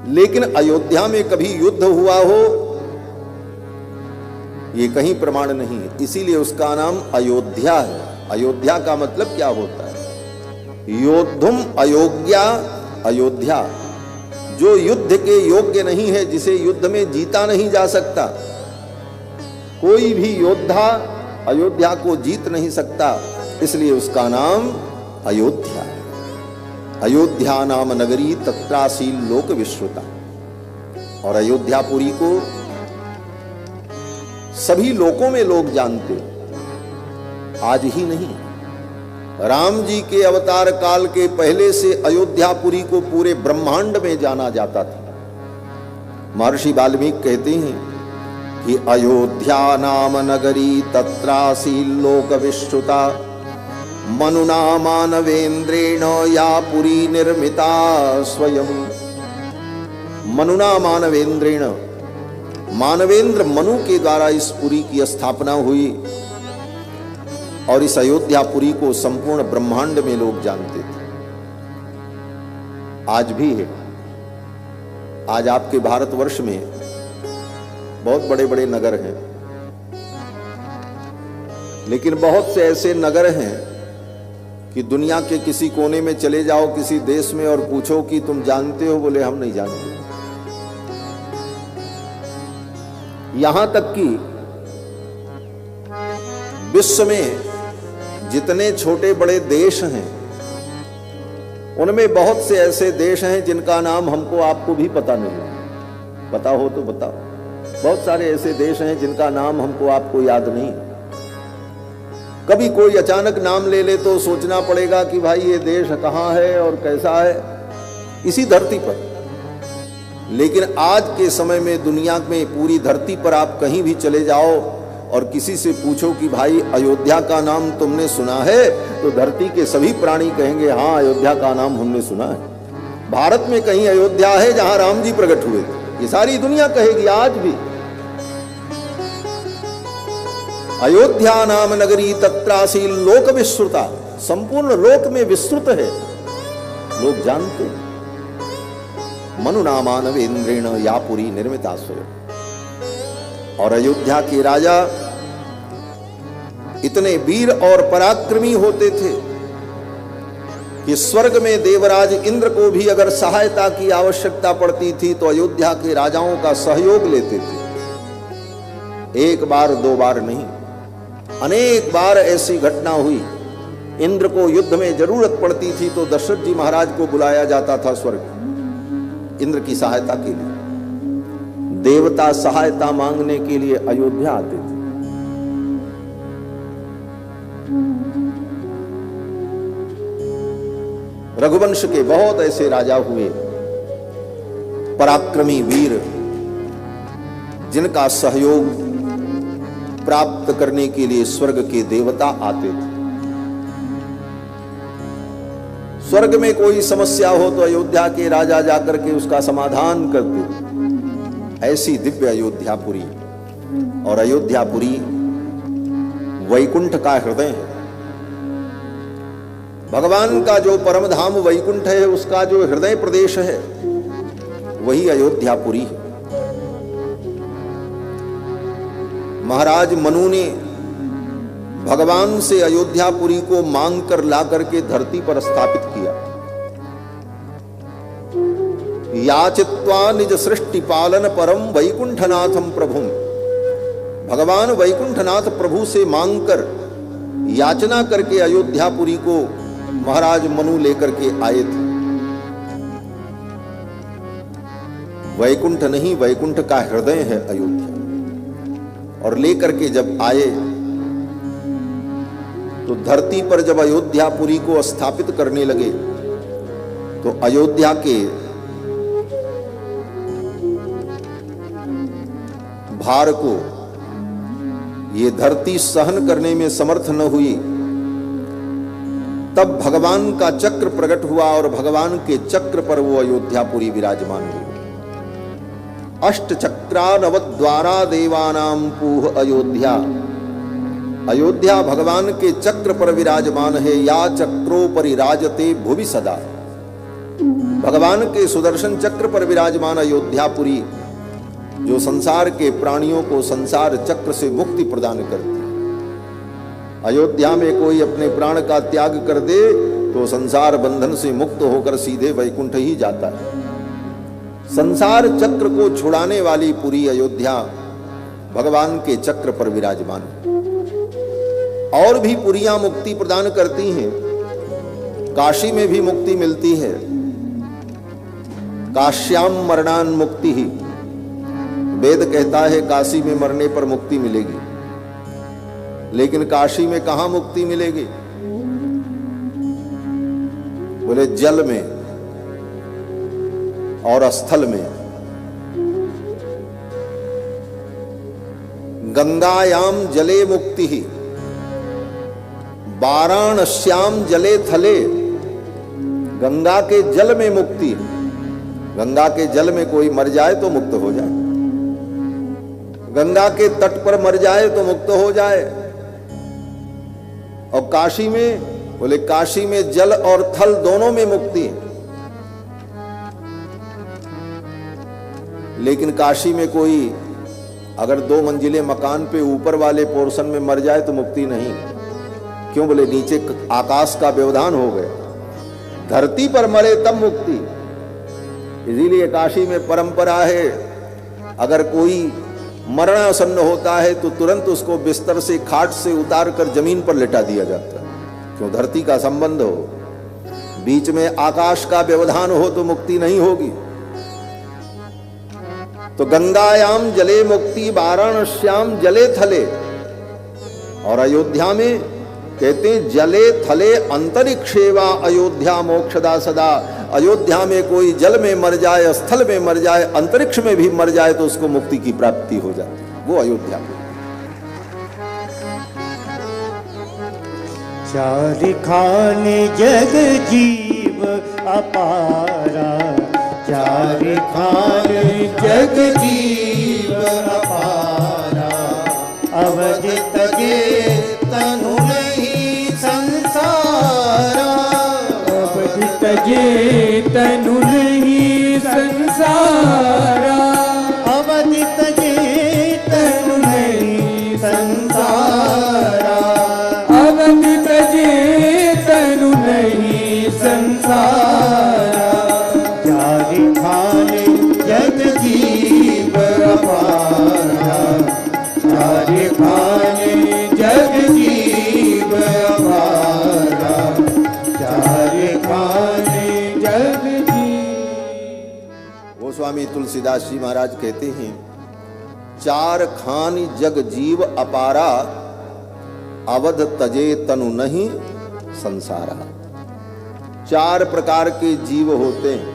लेकिन अयोध्या में कभी युद्ध हुआ हो ये कहीं प्रमाण नहीं है। इसीलिए उसका नाम अयोध्या है। अयोध्या का मतलब क्या होता है? योद्धुम अयोग्या अयोध्या। जो युद्ध के योग्य नहीं है, जिसे युद्ध में जीता नहीं जा सकता, कोई भी योद्धा अयोध्या को जीत नहीं सकता, इसलिए उसका नाम अयोध्या है। अयोध्या नाम नगरी तत्रासी लोक विश्रुता। और अयोध्यापुरी को सभी लोकों में लोग जानते, आज ही नहीं। राम जी के अवतार काल के पहले से अयोध्यापुरी को पूरे ब्रह्मांड में जाना जाता था। महर्षि वाल्मीकि कहते हैं कि अयोध्या नाम नगरी तत्रासी लोक विश्रुता मनुना मानवेंद्रेण या पुरी निर्मिता स्वयं। मनुना मानवेंद्रेण, मानवेंद्र मनु के द्वारा इस पुरी की स्थापना हुई और इस अयोध्यापुरी को संपूर्ण ब्रह्मांड में लोग जानते थे। आज भी है। आज आपके भारतवर्ष में बहुत बड़े बड़े नगर हैं, लेकिन बहुत से ऐसे नगर हैं कि दुनिया के किसी कोने में चले जाओ किसी देश में और पूछो कि तुम जानते हो, बोले हम नहीं जानते। यहां तक कि विश्व में जितने छोटे बड़े देश हैं उनमें बहुत से ऐसे देश हैं जिनका नाम हमको आपको भी पता नहीं। पता हो तो बताओ। बहुत सारे ऐसे देश हैं जिनका नाम हमको आपको याद नहीं। कभी कोई अचानक नाम ले ले तो सोचना पड़ेगा कि भाई ये देश कहां है और कैसा है, इसी धरती पर। लेकिन आज के समय में दुनिया में पूरी धरती पर आप कहीं भी चले जाओ और किसी से पूछो कि भाई अयोध्या का नाम तुमने सुना है, तो धरती के सभी प्राणी कहेंगे हाँ अयोध्या का नाम हमने सुना है। भारत में कहीं अयोध्या है जहां राम जी प्रकट हुए, ये सारी दुनिया कहेगी आज भी। अयोध्या नाम नगरी तत्रासी लोक विश्रुता, संपूर्ण लोक में विस्तृत है, लोग जानते हैं। मनुना मानवेंद्रेण या पुरी निर्मिता स्वयं। और अयोध्या के राजा इतने वीर और पराक्रमी होते थे कि स्वर्ग में देवराज इंद्र को भी अगर सहायता की आवश्यकता पड़ती थी तो अयोध्या के राजाओं का सहयोग लेते थे। एक बार दो बार नहीं, अनेक बार ऐसी घटना हुई। इंद्र को युद्ध में जरूरत पड़ती थी तो दशरथ जी महाराज को बुलाया जाता था स्वर्ग इंद्र की सहायता के लिए। देवता सहायता मांगने के लिए अयोध्या आते थे। रघुवंश के बहुत ऐसे राजा हुए, पराक्रमी वीर, जिनका सहयोग प्राप्त करने के लिए स्वर्ग के देवता आते थे। स्वर्ग में कोई समस्या हो तो अयोध्या के राजा जाकर के उसका समाधान करते। ऐसी दिव्य अयोध्यापुरी। और अयोध्यापुरी वैकुंठ का हृदय है। भगवान का जो परम धाम वैकुंठ है उसका जो हृदय प्रदेश है वही अयोध्यापुरी है। महाराज मनु ने भगवान से अयोध्यापुरी को मांग कर ला करके धरती पर स्थापित किया। याचित्वा निज सृष्टि पालन परम वैकुंठनाथम प्रभुम। भगवान वैकुंठनाथ प्रभु से मांगकर याचना करके अयोध्यापुरी को महाराज मनु लेकर के आए थे। वैकुंठ नहीं, वैकुंठ का हृदय है अयोध्या। और लेकर के जब आए तो धरती पर जब अयोध्यापुरी को स्थापित करने लगे तो अयोध्या के भार को ये धरती सहन करने में समर्थ न हुई। तब भगवान का चक्र प्रकट हुआ और भगवान के चक्र पर वो अयोध्यापुरी विराजमान हुई। अष्ट चक्रा नवद्वारा देवानाम पूह अयोध्या। अयोध्या भगवान के चक्र पर विराजमान है। या चक्रो परिराजते भुवि सदा। भगवान के सुदर्शन चक्र पर विराजमान अयोध्यापुरी जो संसार के प्राणियों को संसार चक्र से मुक्ति प्रदान करती है। अयोध्या में कोई अपने प्राण का त्याग कर दे तो संसार बंधन से मुक्त होकर सीधे वैकुंठ ही जाता है। संसार चक्र को छुड़ाने वाली पूरी अयोध्या भगवान के चक्र पर विराजमान है। और भी पुरियां मुक्ति प्रदान करती हैं। काशी में भी मुक्ति मिलती है। काश्याम मरणान मुक्ति ही। वेद कहता है काशी में मरने पर मुक्ति मिलेगी, लेकिन काशी में कहां मुक्ति मिलेगी? बोले जल में और स्थल में। गंगायाम जले मुक्ति ही, वाराणस्याम जले थले, गंगा के जल में मुक्ति। गंगा के जल में कोई मर जाए तो मुक्त हो जाए, गंगा के तट पर मर जाए तो मुक्त हो जाए। और काशी में, बोले काशी में जल और थल दोनों में मुक्ति है। लेकिन काशी में कोई अगर 2 मंजिले मकान पे ऊपर वाले पोर्शन में मर जाए तो मुक्ति नहीं। क्यों? बोले नीचे आकाश का व्यवधान हो गया, धरती पर मरे तब मुक्ति। इसीलिए काशी में परंपरा है, अगर कोई मरणासन्न होता है तो तुरंत उसको बिस्तर से, खाट से उतार कर जमीन पर लेटा दिया जाता है। क्यों? धरती का संबंध हो, बीच में आकाश का व्यवधान हो तो मुक्ति नहीं होगी। तो गंगायाम जले मुक्ति, वाराणस्याम जले थले। और अयोध्या में कहते हैं जले थले अंतरिक्षेवा अयोध्या मोक्षदा सदा। अयोध्या में कोई जल में मर जाए, स्थल में मर जाए, अंतरिक्ष में भी मर जाए तो उसको मुक्ति की प्राप्ति हो जाती है। वो अयोध्या में। चार खाने जग जीव अपारा, चार खाने जग जीव अपारा। अवध तजे तनु नहीं संसारा, अवध तजे तनु नहीं संसारा, अवध तजे तनु नहीं संसारा, अवध तजे तनु नहीं संसारा। चार खाने जग जीव अपारा, चार खाने जग जीव अपारा, चार खाने जग जीव। गोस्वामी तुलसीदास जी महाराज कहते हैं, चार खान जग जीव अपारा, अवध तजे तनु नहीं संसारा। 4 प्रकार के जीव होते हैं,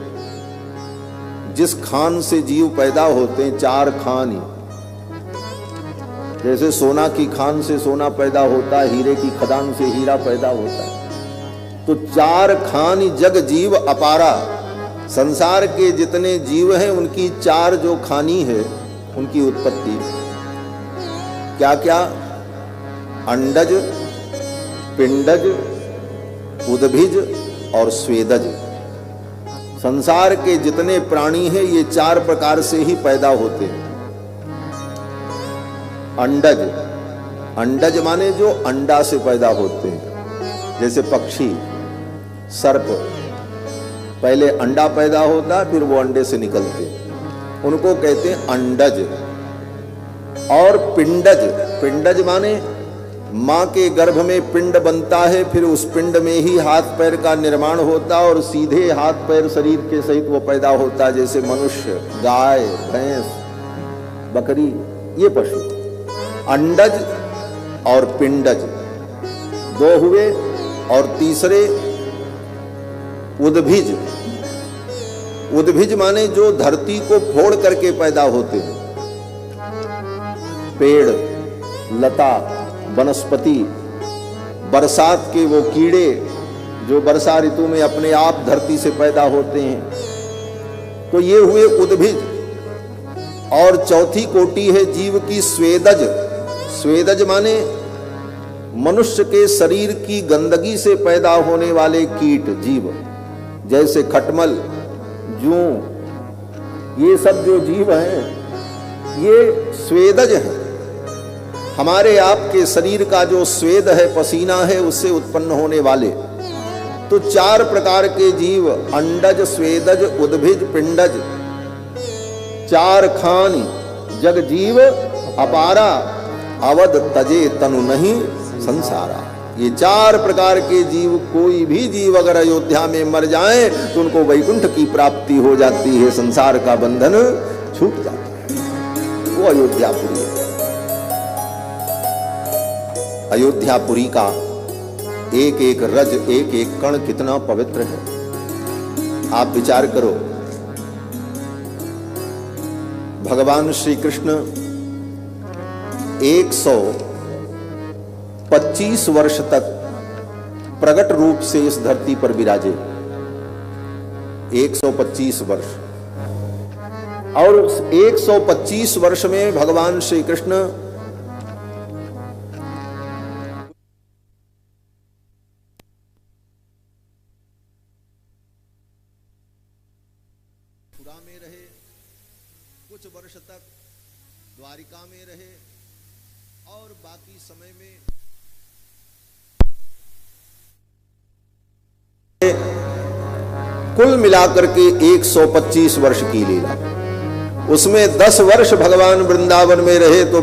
जिस खान से जीव पैदा होते हैं, 4 खान ही। जैसे सोना की खान से सोना पैदा होता है, हीरे की खदान से हीरा पैदा होता है। तो 4 खान जग जीव अपारा। संसार के जितने जीव हैं उनकी 4 जो खानी है, उनकी उत्पत्ति क्या क्या? अंडज, पिंडज, उद्भिज और स्वेदज। संसार के जितने प्राणी हैं ये 4 प्रकार से ही पैदा होते हैं। अंडज, अंडज माने जो अंडा से पैदा होते हैं। जैसे पक्षी, सर्प, पहले अंडा पैदा होता है फिर वो अंडे से निकलते हैं, उनको कहते हैं अंडज। और पिंडज, पिंडज माने माँ के गर्भ में पिंड बनता है, फिर उस पिंड में ही हाथ पैर का निर्माण होता है और सीधे हाथ पैर शरीर के सहित वो पैदा होता है। जैसे मनुष्य, गाय, भैंस, बकरी, ये पशु। अंडज और पिंडज 2 हुए। और तीसरे उद्भिज। उद्भिज माने जो धरती को फोड़ करके पैदा होते हैं। पेड़, लता, वनस्पति, बरसात के वो कीड़े जो वर्षा ऋतु में अपने आप धरती से पैदा होते हैं। तो ये हुए उद्भिज। और चौथी कोटि है जीव की स्वेदज। स्वेदज माने मनुष्य के शरीर की गंदगी से पैदा होने वाले कीट, जीव। जैसे खटमल, जूं, ये सब जो जीव हैं ये स्वेदज हैं। हमारे आपके शरीर का जो स्वेद है, पसीना है, उससे उत्पन्न होने वाले। तो 4 प्रकार के जीव, अंडज, स्वेदज, उद्भिज, पिंडज। 4 खान जग जीव अपारा, अवध तजे तनु नहीं संसारा। ये 4 प्रकार के जीव, कोई भी जीव अगर अयोध्या में मर जाए तो उनको वैकुंठ की प्राप्ति हो जाती है, संसार का बंधन छूट जाता है। वो अयोध्यापुरी है। अयोध्यापुरी का एक एक रज, एक एक कण कितना पवित्र है। आप विचार करो, भगवान श्री कृष्ण 125 वर्ष तक प्रगट रूप से इस धरती पर विराजे 125 वर्ष, और उस 125 वर्ष में भगवान श्री कृष्ण मथुरा में रहे, कुछ वर्ष तक द्वारिका में रहे, और बाकी समय में कुल मिलाकर के 125 वर्ष की लीला। उसमें 10 वर्ष भगवान वृंदावन में रहे, तो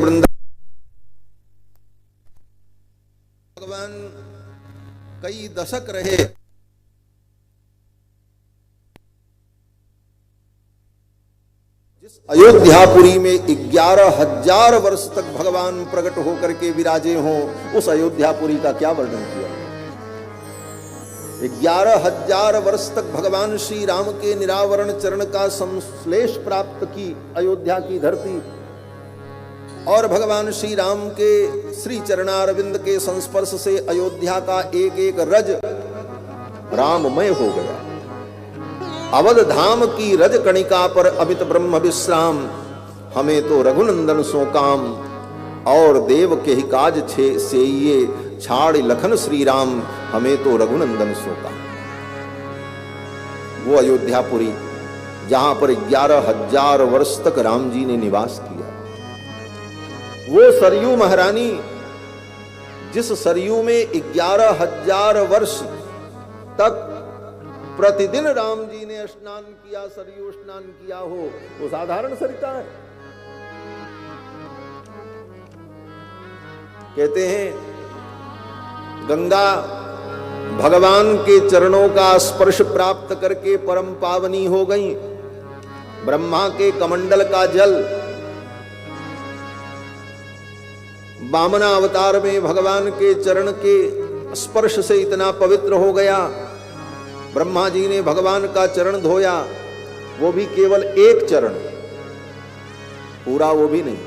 भगवान कई दशक रहे। जिस अयोध्यापुरी में 11,000 वर्ष तक भगवान प्रकट होकर के विराजे हों, उस अयोध्यापुरी का क्या वर्णन किया। 11,000 वर्ष तक भगवान श्री राम के निरावरण चरण का संश्लेष प्राप्त की अयोध्या की धरती, और भगवान श्री राम के श्री चरणारविंद के संस्पर्श से अयोध्या का एक एक रज राममय हो गया। अवध धाम की रज कणिका पर अमित ब्रह्म विश्राम, हमें तो रघुनंदन सो काम, और देव के ही काज छे से ये छाड़ लखन श्री राम, हमें तो रघुनंदन सो काम। वो अयोध्यापुरी जहां पर 11,000 वर्ष तक राम जी ने निवास किया, वो सरयू महारानी जिस सरयू में 11,000 वर्ष तक प्रतिदिन राम जी ने स्नान किया, सरयू स्नान किया हो, वो साधारण सरिता है। कहते हैं गंगा भगवान के चरणों का स्पर्श प्राप्त करके परम पावनी हो गई। ब्रह्मा के कमंडल का जल वामना अवतार में भगवान के चरण के स्पर्श से इतना पवित्र हो गया। ब्रह्मा जी ने भगवान का चरण धोया, वो भी केवल एक चरण, पूरा वो भी नहीं,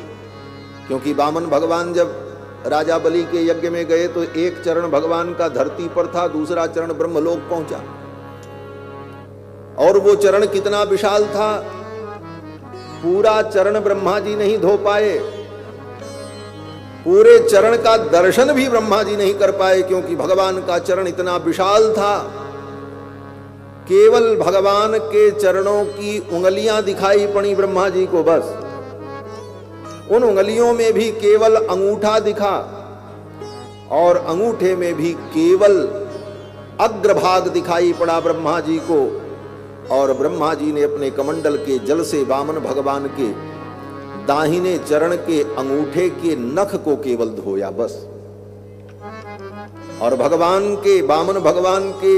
क्योंकि वामन भगवान जब राजा बलि के यज्ञ में गए तो एक चरण भगवान का धरती पर था, दूसरा चरण ब्रह्मलोक पहुंचा, और वो चरण कितना विशाल था, पूरा चरण ब्रह्मा जी नहीं धो पाए, पूरे चरण का दर्शन भी ब्रह्मा जी नहीं कर पाए, क्योंकि भगवान का चरण इतना विशाल था। केवल भगवान के चरणों की उंगलियां दिखाई पड़ी ब्रह्मा जी को, बस उन उंगलियों में भी केवल अंगूठा दिखा, और अंगूठे में भी केवल अग्रभाग दिखाई पड़ा ब्रह्मा जी को, और ब्रह्मा जी ने अपने कमंडल के जल से वामन भगवान के दाहिने चरण के अंगूठे के नख को केवल धोया, बस। और भगवान के वामन भगवान के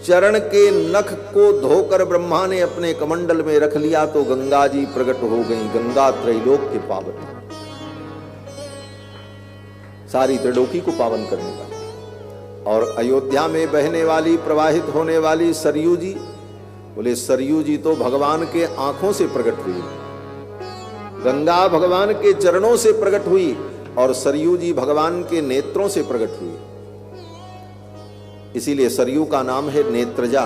चरण के नख को धोकर ब्रह्मा ने अपने कमंडल में रख लिया, तो गंगा जी प्रकट हो गई। गंगा त्रैलोक के पावन, सारी त्रिलोकी को पावन करने वाली। और अयोध्या में बहने वाली, प्रवाहित होने वाली सरयू जी, बोले सरयू जी तो भगवान के आंखों से प्रकट हुई। गंगा भगवान के चरणों से प्रकट हुई, और सरयू जी भगवान के नेत्रों से प्रकट हुई। इसीलिए सरयू का नाम है नेत्रजा।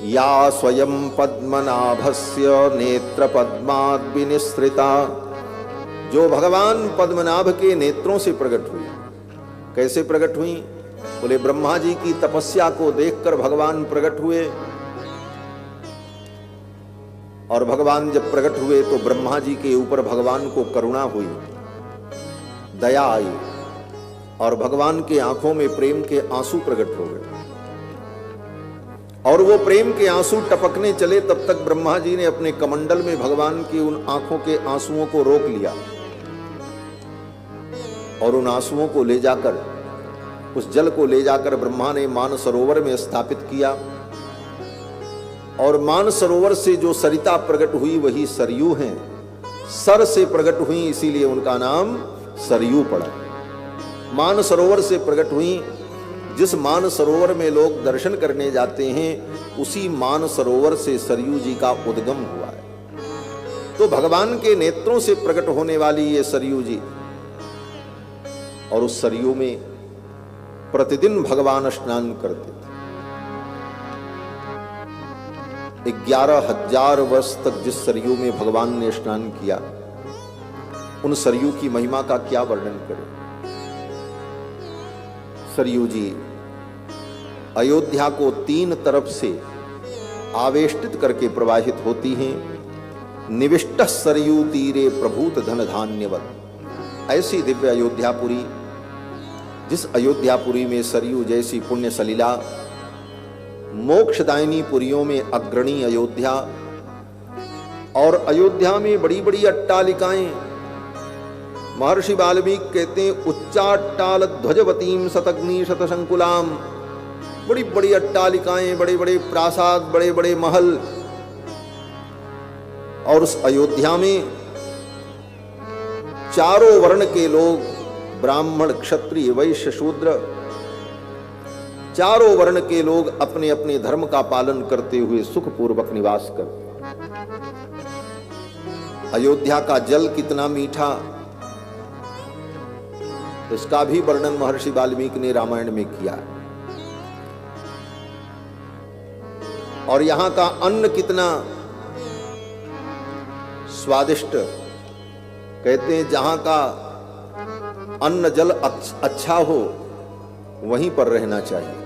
या स्वयं पद्मनाभस्य नेत्र पद्माद् विनिसृता, जो भगवान पद्मनाभ के नेत्रों से प्रकट हुई। कैसे प्रकट हुई? बोले ब्रह्मा जी की तपस्या को देखकर भगवान प्रकट हुए, और भगवान जब प्रकट हुए तो ब्रह्मा जी के ऊपर भगवान को करुणा हुई, दया आई, और भगवान के आंखों में प्रेम के आंसू प्रकट हो गए। और वो प्रेम के आंसू टपकने चले, तब तक ब्रह्मा जी ने अपने कमंडल में भगवान की उन आंखों के आंसुओं को रोक लिया, और उन आंसुओं को ले जाकर, उस जल को ले जाकर ब्रह्मा ने मानसरोवर में स्थापित किया। और मानसरोवर से जो सरिता प्रकट हुई वही सरयू हैं। सर से प्रकट हुई, इसीलिए उनका नाम सरयू पड़ा। मानसरोवर से प्रकट हुई। जिस मानसरोवर में लोग दर्शन करने जाते हैं, उसी मानसरोवर से सरयू जी का उद्गम हुआ है। तो भगवान के नेत्रों से प्रकट होने वाली ये सरयू जी और उस सरयू में प्रतिदिन भगवान स्नान करते थे। 11,000 वर्ष तक जिस सरयू में भगवान ने स्नान किया, उन सरयू की महिमा का क्या वर्णन करें। सरयू जी अयोध्या को 3 तरफ से आवेष्टित करके प्रवाहित होती हैं। निविष्ट सरयू तीरे प्रभूत धन धान्यवत। ऐसी दिव्य अयोध्यापुरी, जिस अयोध्यापुरी में सरयू जैसी पुण्य सलीला, मोक्षदायिनी पुरियों में अग्रणी अयोध्या, और अयोध्या में बड़ी बड़ी अट्टालिकाएं। महर्षि वाल्मीकि कहते हैं उच्चाट्टाल ध्वजवतीम शतग्नि शतशंकुलाम। बड़ी बड़ी अट्टालिकाएं, बड़े बड़े प्रासाद, बड़े बड़े महल। और उस अयोध्या में चारों वर्ण के लोग, ब्राह्मण क्षत्रिय वैश्य शूद्र, चारों वर्ण के लोग अपने अपने धर्म का पालन करते हुए सुखपूर्वक निवास करते। अयोध्या का जल कितना मीठा, इसका भी वर्णन महर्षि वाल्मीकि ने रामायण में किया है। और यहां का अन्न कितना स्वादिष्ट। कहते हैं जहां का अन्न जल अच्छा हो, वहीं पर रहना चाहिए।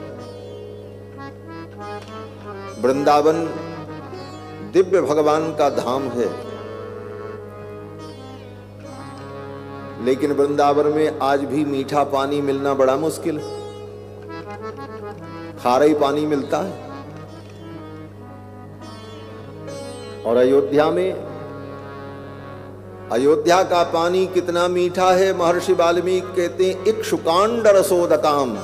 वृंदावन दिव्य भगवान का धाम है, लेकिन वृंदावन में आज भी मीठा पानी मिलना बड़ा मुश्किल है। खारा पानी मिलता है। और अयोध्या में, अयोध्या का पानी कितना मीठा है। महर्षि वाल्मीकि कहते हैं इक्षुकांड रसोदकाम।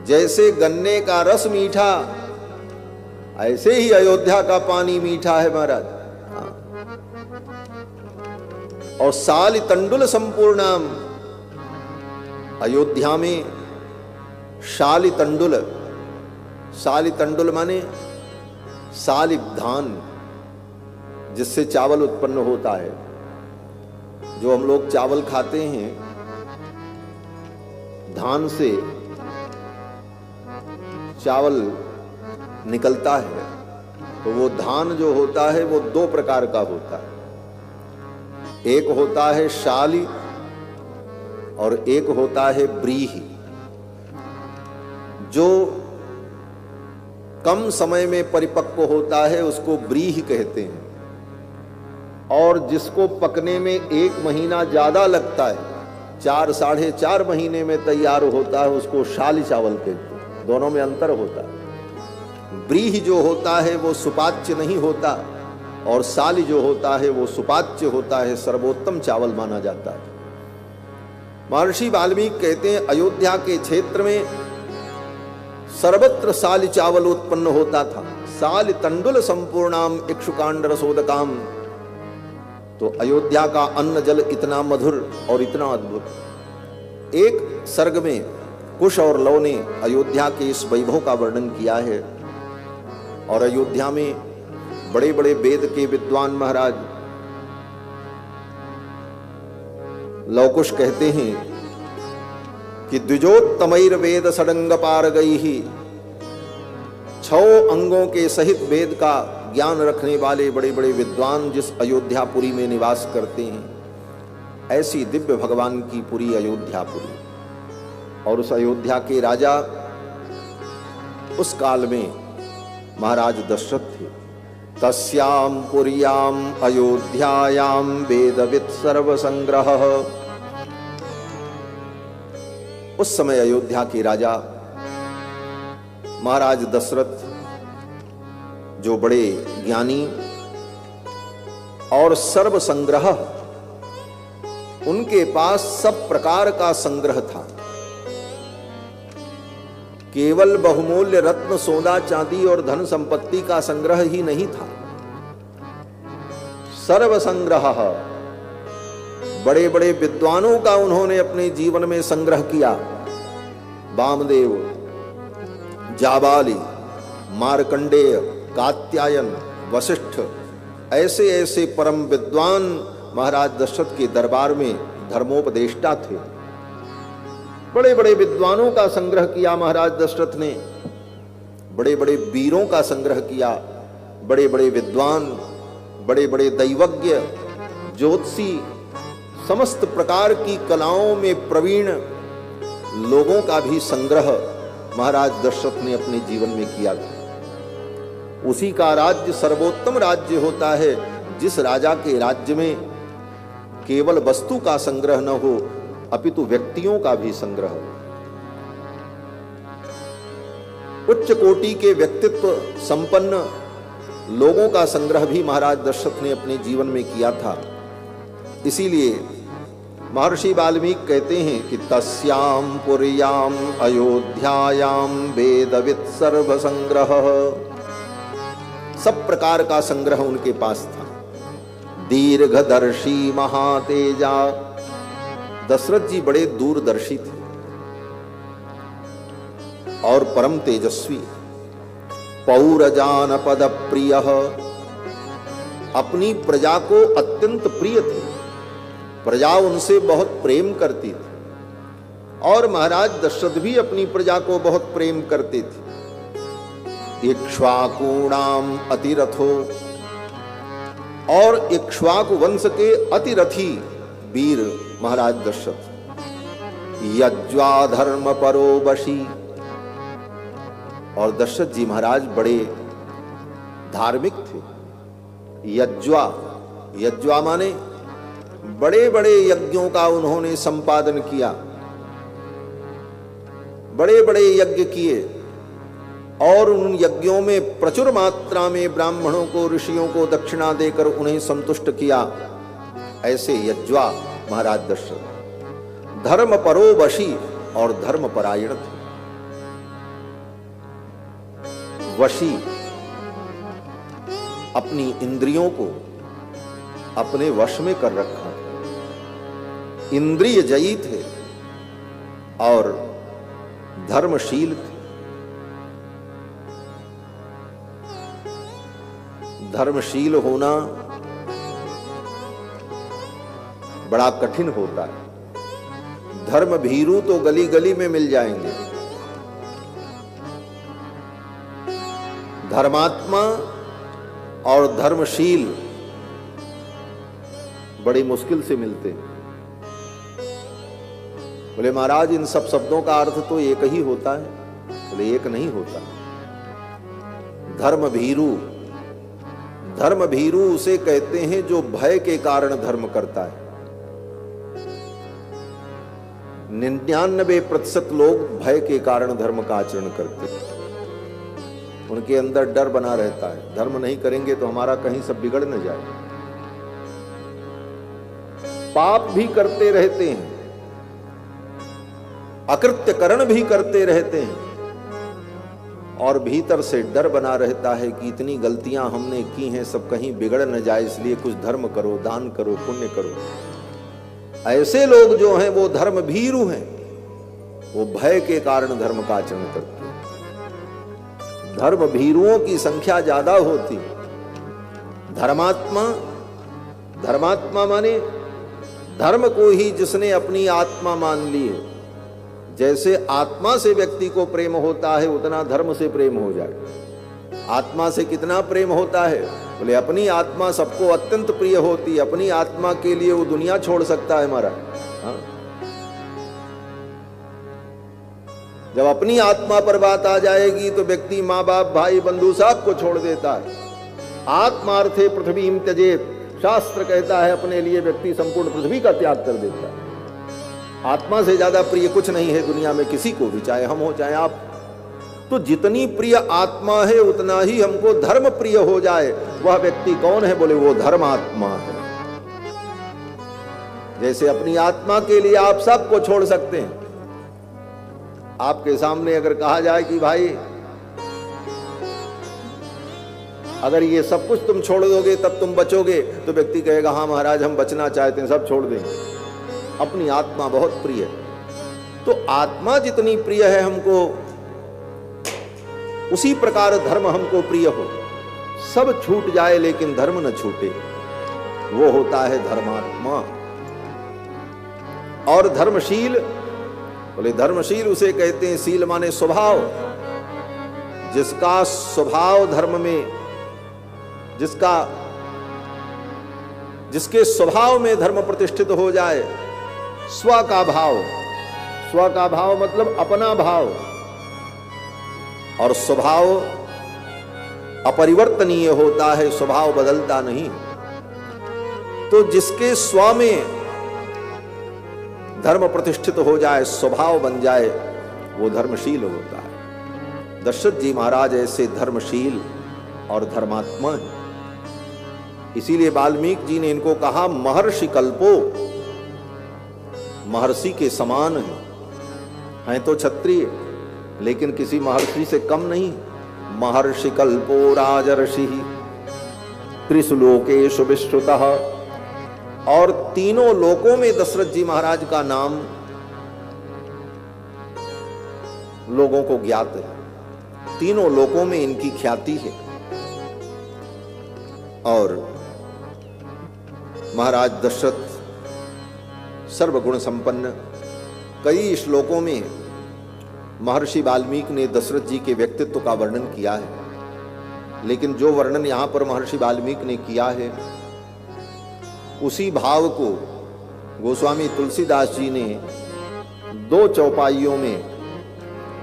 जैसे गन्ने का रस मीठा, ऐसे ही अयोध्या का पानी मीठा है महाराज। और साली तंडुल संपूर्णाम। अयोध्या में शाली तंडुल, शाली तंडुल माने सालिब धान, जिससे चावल उत्पन्न होता है। जो हम लोग चावल खाते हैं, धान से चावल निकलता है। तो वो धान जो होता है वो 2 प्रकार का होता है। एक होता है शाली और एक होता है ब्रीही। जो कम समय में परिपक्व होता है उसको ब्रीही कहते हैं, और जिसको पकने में 1 महीना ज्यादा लगता है, 4 साढ़े 4 महीने में तैयार होता है, उसको शाली चावल कहते हैं। दोनों में अंतर होता है। ब्रीही जो होता है वो सुपाच्य नहीं होता, और साली जो होता है वो सुपाच्य होता है, सर्वोत्तम चावल माना जाता है। महर्षि वाल्मीकि कहते हैं अयोध्या के क्षेत्र में सर्वत्र साली चावल उत्पन्न होता था। साली तंडुल संपूर्णाम इक्षुकांड रसोदकाम। तो अयोध्या का अन्न जल इतना मधुर और इतना अद्भुत। एक सर्ग में कुश और लव ने अयोध्या के इस वैभव का वर्णन किया है। और अयोध्या में बड़े बड़े वेद के विद्वान महाराज लवकुश कहते हैं कि द्विजोत्तमैर वेद षडंग पार गई ही। 6 अंगों के सहित वेद का ज्ञान रखने वाले बड़े बड़े विद्वान जिस अयोध्यापुरी में निवास करते हैं, ऐसी दिव्य भगवान की पुरी अयोध्यापुरी। और उस अयोध्या के राजा उस काल में महाराज दशरथ थे। तस्याम पुर्याम अयोध्यायाम वेदविद सर्व संग्रह। उस समय अयोध्या के राजा महाराज दशरथ, जो बड़े ज्ञानी और सर्व संग्रह, उनके पास सब प्रकार का संग्रह था। केवल बहुमूल्य रत्न सोना चांदी और धन संपत्ति का संग्रह ही नहीं था, सर्व संग्रह। बड़े बड़े विद्वानों का उन्होंने अपने जीवन में संग्रह किया। वामदेव, जाबाली, मार्कंडेय, कात्यायन, वशिष्ठ, ऐसे ऐसे परम विद्वान महाराज दशरथ के दरबार में धर्मोपदेष्टा थे। बड़े बड़े विद्वानों का संग्रह किया महाराज दशरथ ने, बड़े बड़े वीरों का संग्रह किया, बड़े बड़े विद्वान, बड़े बड़े दैवज्ञ, ज्योतिषी, समस्त प्रकार की कलाओं में प्रवीण लोगों का भी संग्रह महाराज दशरथ ने अपने जीवन में किया था। उसी का राज्य सर्वोत्तम राज्य होता है जिस राजा के राज्य में केवल वस्तु का संग्रह न हो अपितु व्यक्तियों का भी संग्रह हो। उच्च कोटि के व्यक्तित्व संपन्न लोगों का संग्रह भी महाराज दशरथ ने अपने जीवन में किया था। इसीलिए महर्षि वाल्मीकि कहते हैं कि तस्याम पुर्याम अयोध्यायाम वेदवित् सर्व संग्रह, सब प्रकार का संग्रह उनके पास था। दीर्घदर्शी महातेजा, दशरथ जी बड़े दूरदर्शी थे और परम तेजस्वी। पौरजानपद प्रिय, अपनी प्रजा को अत्यंत प्रिय थे, प्रजा उनसे बहुत प्रेम करती थी और महाराज दशरथ भी अपनी प्रजा को बहुत प्रेम करते थे। इक्ष्वाकूणाम अतिरथो, और इक्ष्वाकु वंश के अतिरथी वीर महाराज दशरथ। यज्वा धर्म परो वशी, और दशरथ जी महाराज बड़े धार्मिक थे। यज्वा, यज्वा माने बड़े बड़े यज्ञों का उन्होंने संपादन किया, बड़े बड़े यज्ञ किए और उन यज्ञों में प्रचुर मात्रा में ब्राह्मणों को, ऋषियों को दक्षिणा देकर उन्हें संतुष्ट किया। ऐसे यज्वा महाराज दशरथ धर्म परो वशी और धर्म परायण थे। वशी, अपनी इंद्रियों को अपने वश में कर रखा, इंद्रिय जयी थे और धर्मशील थे। धर्मशील होना बड़ा कठिन होता है। धर्म भीरू तो गली गली में मिल जाएंगे, धर्मात्मा और धर्मशील बड़ी मुश्किल से मिलते हैं। बोले महाराज इन सब शब्दों का अर्थ तो एक ही होता है। बोले एक नहीं होता। धर्म भीरू, धर्म भीरू उसे कहते हैं जो भय के कारण धर्म करता है। 99% लोग भय के कारण धर्म का आचरण करते हैं। उनके अंदर डर बना रहता है, धर्म नहीं करेंगे तो हमारा कहीं सब बिगड़ न जाए। पाप भी करते रहते हैं, अकृत्यकरण भी करते रहते हैं और भीतर से डर बना रहता है कि इतनी गलतियां हमने की हैं, सब कहीं बिगड़ न जाए, इसलिए कुछ धर्म करो, दान करो, पुण्य करो। ऐसे लोग जो हैं वो धर्म भीरू हैं, वो भय के कारण धर्म का आचरण करते हैं। धर्म भीरुओं की संख्या ज्यादा होती। धर्मात्मा, धर्मात्मा माने धर्म को ही जिसने अपनी आत्मा मान ली है। जैसे आत्मा से व्यक्ति को प्रेम होता है उतना धर्म से प्रेम हो जाए। आत्मा से कितना प्रेम होता है? बोले अपनी आत्मा सबको अत्यंत प्रिय होती है। अपनी आत्मा के लिए वो दुनिया छोड़ सकता है हमारा। हाँ? जब अपनी आत्मा पर बात आ जाएगी तो व्यक्ति माँ बाप भाई बंधु सब को छोड़ देता है। आत्मार्थे पृथ्वी त्यजेत, शास्त्र कहता है अपने लिए व्यक्ति संपूर्ण पृथ्वी का त्याग कर देता है। आत्मा से ज्यादा प्रिय कुछ नहीं है दुनिया में किसी को भी, चाहे हम हो चाहे आप। तो जितनी प्रिय आत्मा है उतना ही हमको धर्म प्रिय हो जाए। वह व्यक्ति कौन है? बोले वो धर्मात्मा है। जैसे अपनी आत्मा के लिए आप सबको छोड़ सकते हैं। आपके सामने अगर कहा जाए कि भाई अगर ये सब कुछ तुम छोड़ दोगे तब तुम बचोगे, तो व्यक्ति कहेगा हाँ महाराज हम बचना चाहते हैं, सब छोड़ देंगे। अपनी आत्मा बहुत प्रिय है। तो आत्मा जितनी प्रिय है हमको, उसी प्रकार धर्म हमको प्रिय हो। सब छूट जाए लेकिन धर्म न छूटे, वो होता है धर्मात्मा। और धर्मशील, बोले धर्मशील उसे कहते हैं, शील माने स्वभाव, जिसका स्वभाव धर्म में, जिसके स्वभाव में धर्म प्रतिष्ठित हो जाए। स्व का भाव, स्व का भाव मतलब अपना भाव, और स्वभाव अपरिवर्तनीय होता है, स्वभाव बदलता नहीं। तो जिसके स्व में धर्म प्रतिष्ठित हो जाए, स्वभाव बन जाए, वो धर्मशील होता है। दशरथ जी महाराज ऐसे धर्मशील और धर्मात्मा हैं। इसीलिए वाल्मीकि जी ने इनको कहा महर्षि कल्पो, महर्षि के समान हैं तो क्षत्रिय, लेकिन किसी महर्षि से कम नहीं। महर्षि कल्पो राजर्षि त्रिषु लोकेषु विश्रुतः, और तीनों लोकों में दशरथ जी महाराज का नाम लोगों को ज्ञात है, तीनों लोकों में इनकी ख्याति है। और महाराज दशरथ सर्वगुण संपन्न। कई श्लोकों में महर्षि वाल्मीकि ने दशरथ जी के व्यक्तित्व का वर्णन किया है, लेकिन जो वर्णन यहां पर महर्षि वाल्मीकि ने किया है, उसी भाव को गोस्वामी तुलसीदास जी ने 2 चौपाइयों में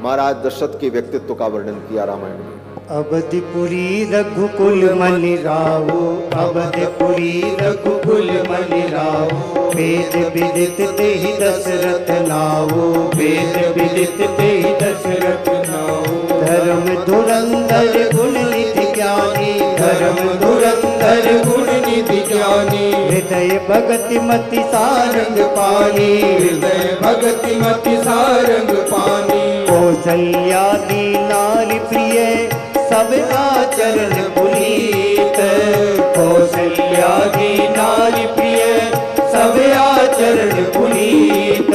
महाराज दशरथ के व्यक्तित्व का वर्णन किया रामायण में। अवधिपुरी रघुकुल मनि रावो, अवधिपुरी रघुकुल मनि रावो, वेद विदित तेहि दशरथ नावो, वेद विदित तेहि दशरथ नावो। धर्म धुरंधर गुण निधि ज्ञानी, धर्म धुरंधर गुण निधि ज्ञानी। हृदय भगति मति सारंग पानी, हृदय भगति मति सारंग पानी। कौसल्यादि नारी प्रिय सब आचरण पुनीत, कौसल्यादि नारी प्रिय सब आचरण पुनीत।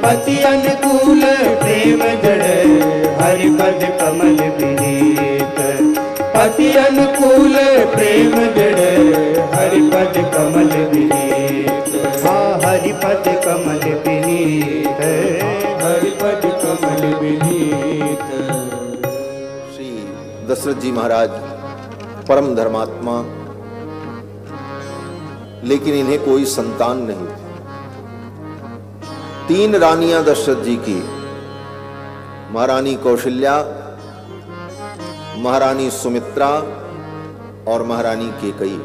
पति अनुकूल प्रेम जड़ हरि पद कमल विनीत, पति अनुकूल प्रेम जड़ हरि पद कमल विनीत। हाँ हरि पद कमल विनीत, हरि पद कमल विनीत। दशरथ जी महाराज परम धर्मात्मा, लेकिन इन्हें कोई संतान नहीं। 3 रानियां दशरथ जी की, महारानी कौशल्या, महारानी सुमित्रा और महारानी केकई,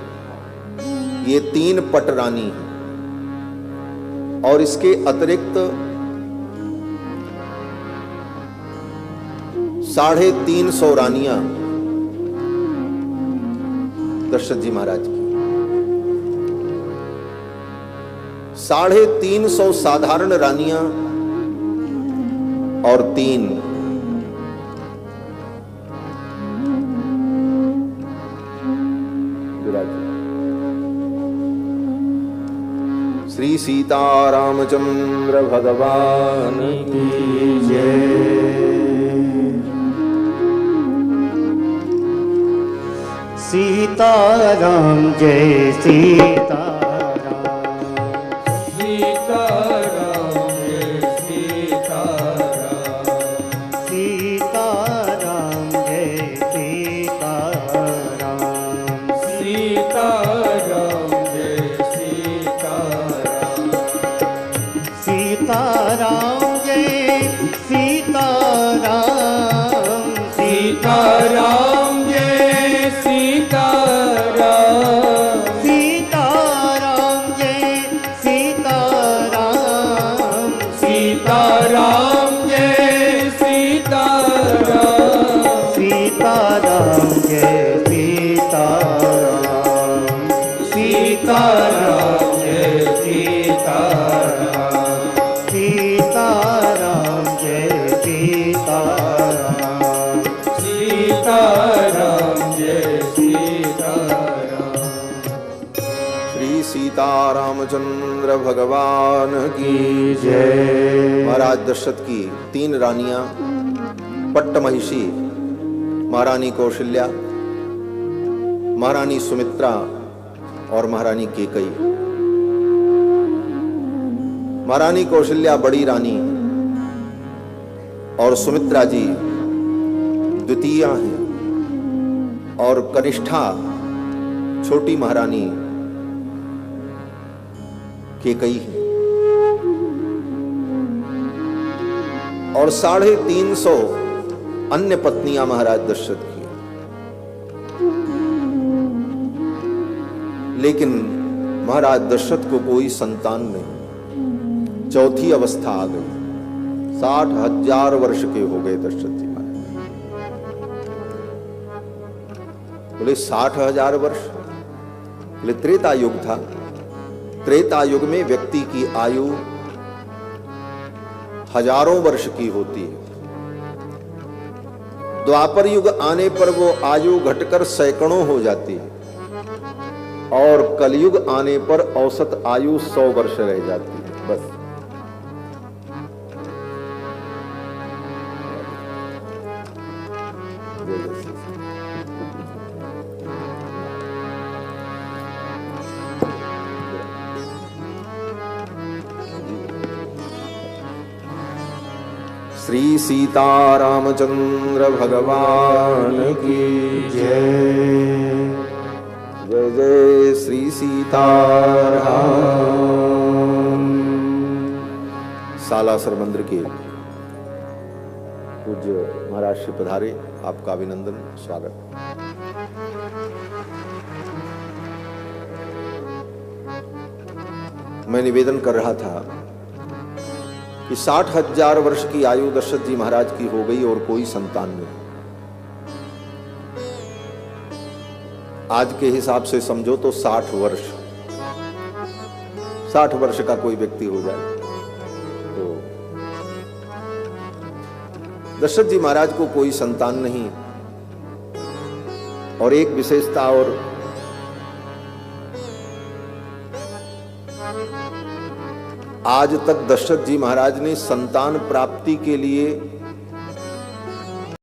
ये 3 पट रानी हैं। और इसके अतिरिक्त 350 रानियां दशरथ जी महाराज की, 350 साधारण रानियां और 3 श्री सीता रामचंद्र भगवान की जय। सीताराम जय सीताराम, सीताराम जय सीताराम, सीताराम जय सीताराम, सीताराम जय सीताराम, सीताराम जय सीताराम, सीताराम जय सीताराम, सीताराम जय सीताराम, सीताराम जय सीताराम, सीताराम जय सीताराम, सीताराम जय सीताराम, सीताराम जय सीताराम, सीताराम जय सीताराम। श्री सीतारामचंद्र भगवान की जय। महाराज दशरथ की 3 रानियां पट्ट महिषी, महारानी कौशल्या, महारानी सुमित्रा और महारानी केकई। महारानी कौशल्या बड़ी रानी और सुमित्रा जी द्वितीय हैं और कनिष्ठा छोटी महारानी कैकेयी है। और 350 अन्य पत्नियां महाराज दशरथ की। लेकिन महाराज दशरथ को कोई संतान नहीं। चौथी अवस्था आ गई। 60,000 वर्ष के हो गए दशरथ जी महाराज। बोले 60,000 वर्ष? बोले त्रेता युग था। त्रेता युग में व्यक्ति की आयु हजारों वर्ष की होती है। द्वापर युग आने पर वो आयु घटकर सैकड़ों हो जाती है और कलयुग आने पर औसत आयु 100 वर्ष रह जाती है। बस श्री सीता रामचंद्र भगवान की जय। जय जय श्री सीताराम। सालासर मंदिर के पूज्य महाराज श्री पधारे, आपका अभिनंदन स्वागत। मैं निवेदन कर रहा था कि 60,000 वर्ष की आयु दशरथ जी महाराज की हो गई और कोई संतान नहीं। आज के हिसाब से समझो तो 60 वर्ष, 60 वर्ष का कोई व्यक्ति हो जाए तो दशरथ जी महाराज को कोई संतान नहीं। और एक विशेषता और, आज तक दशरथ जी महाराज ने संतान प्राप्ति के लिए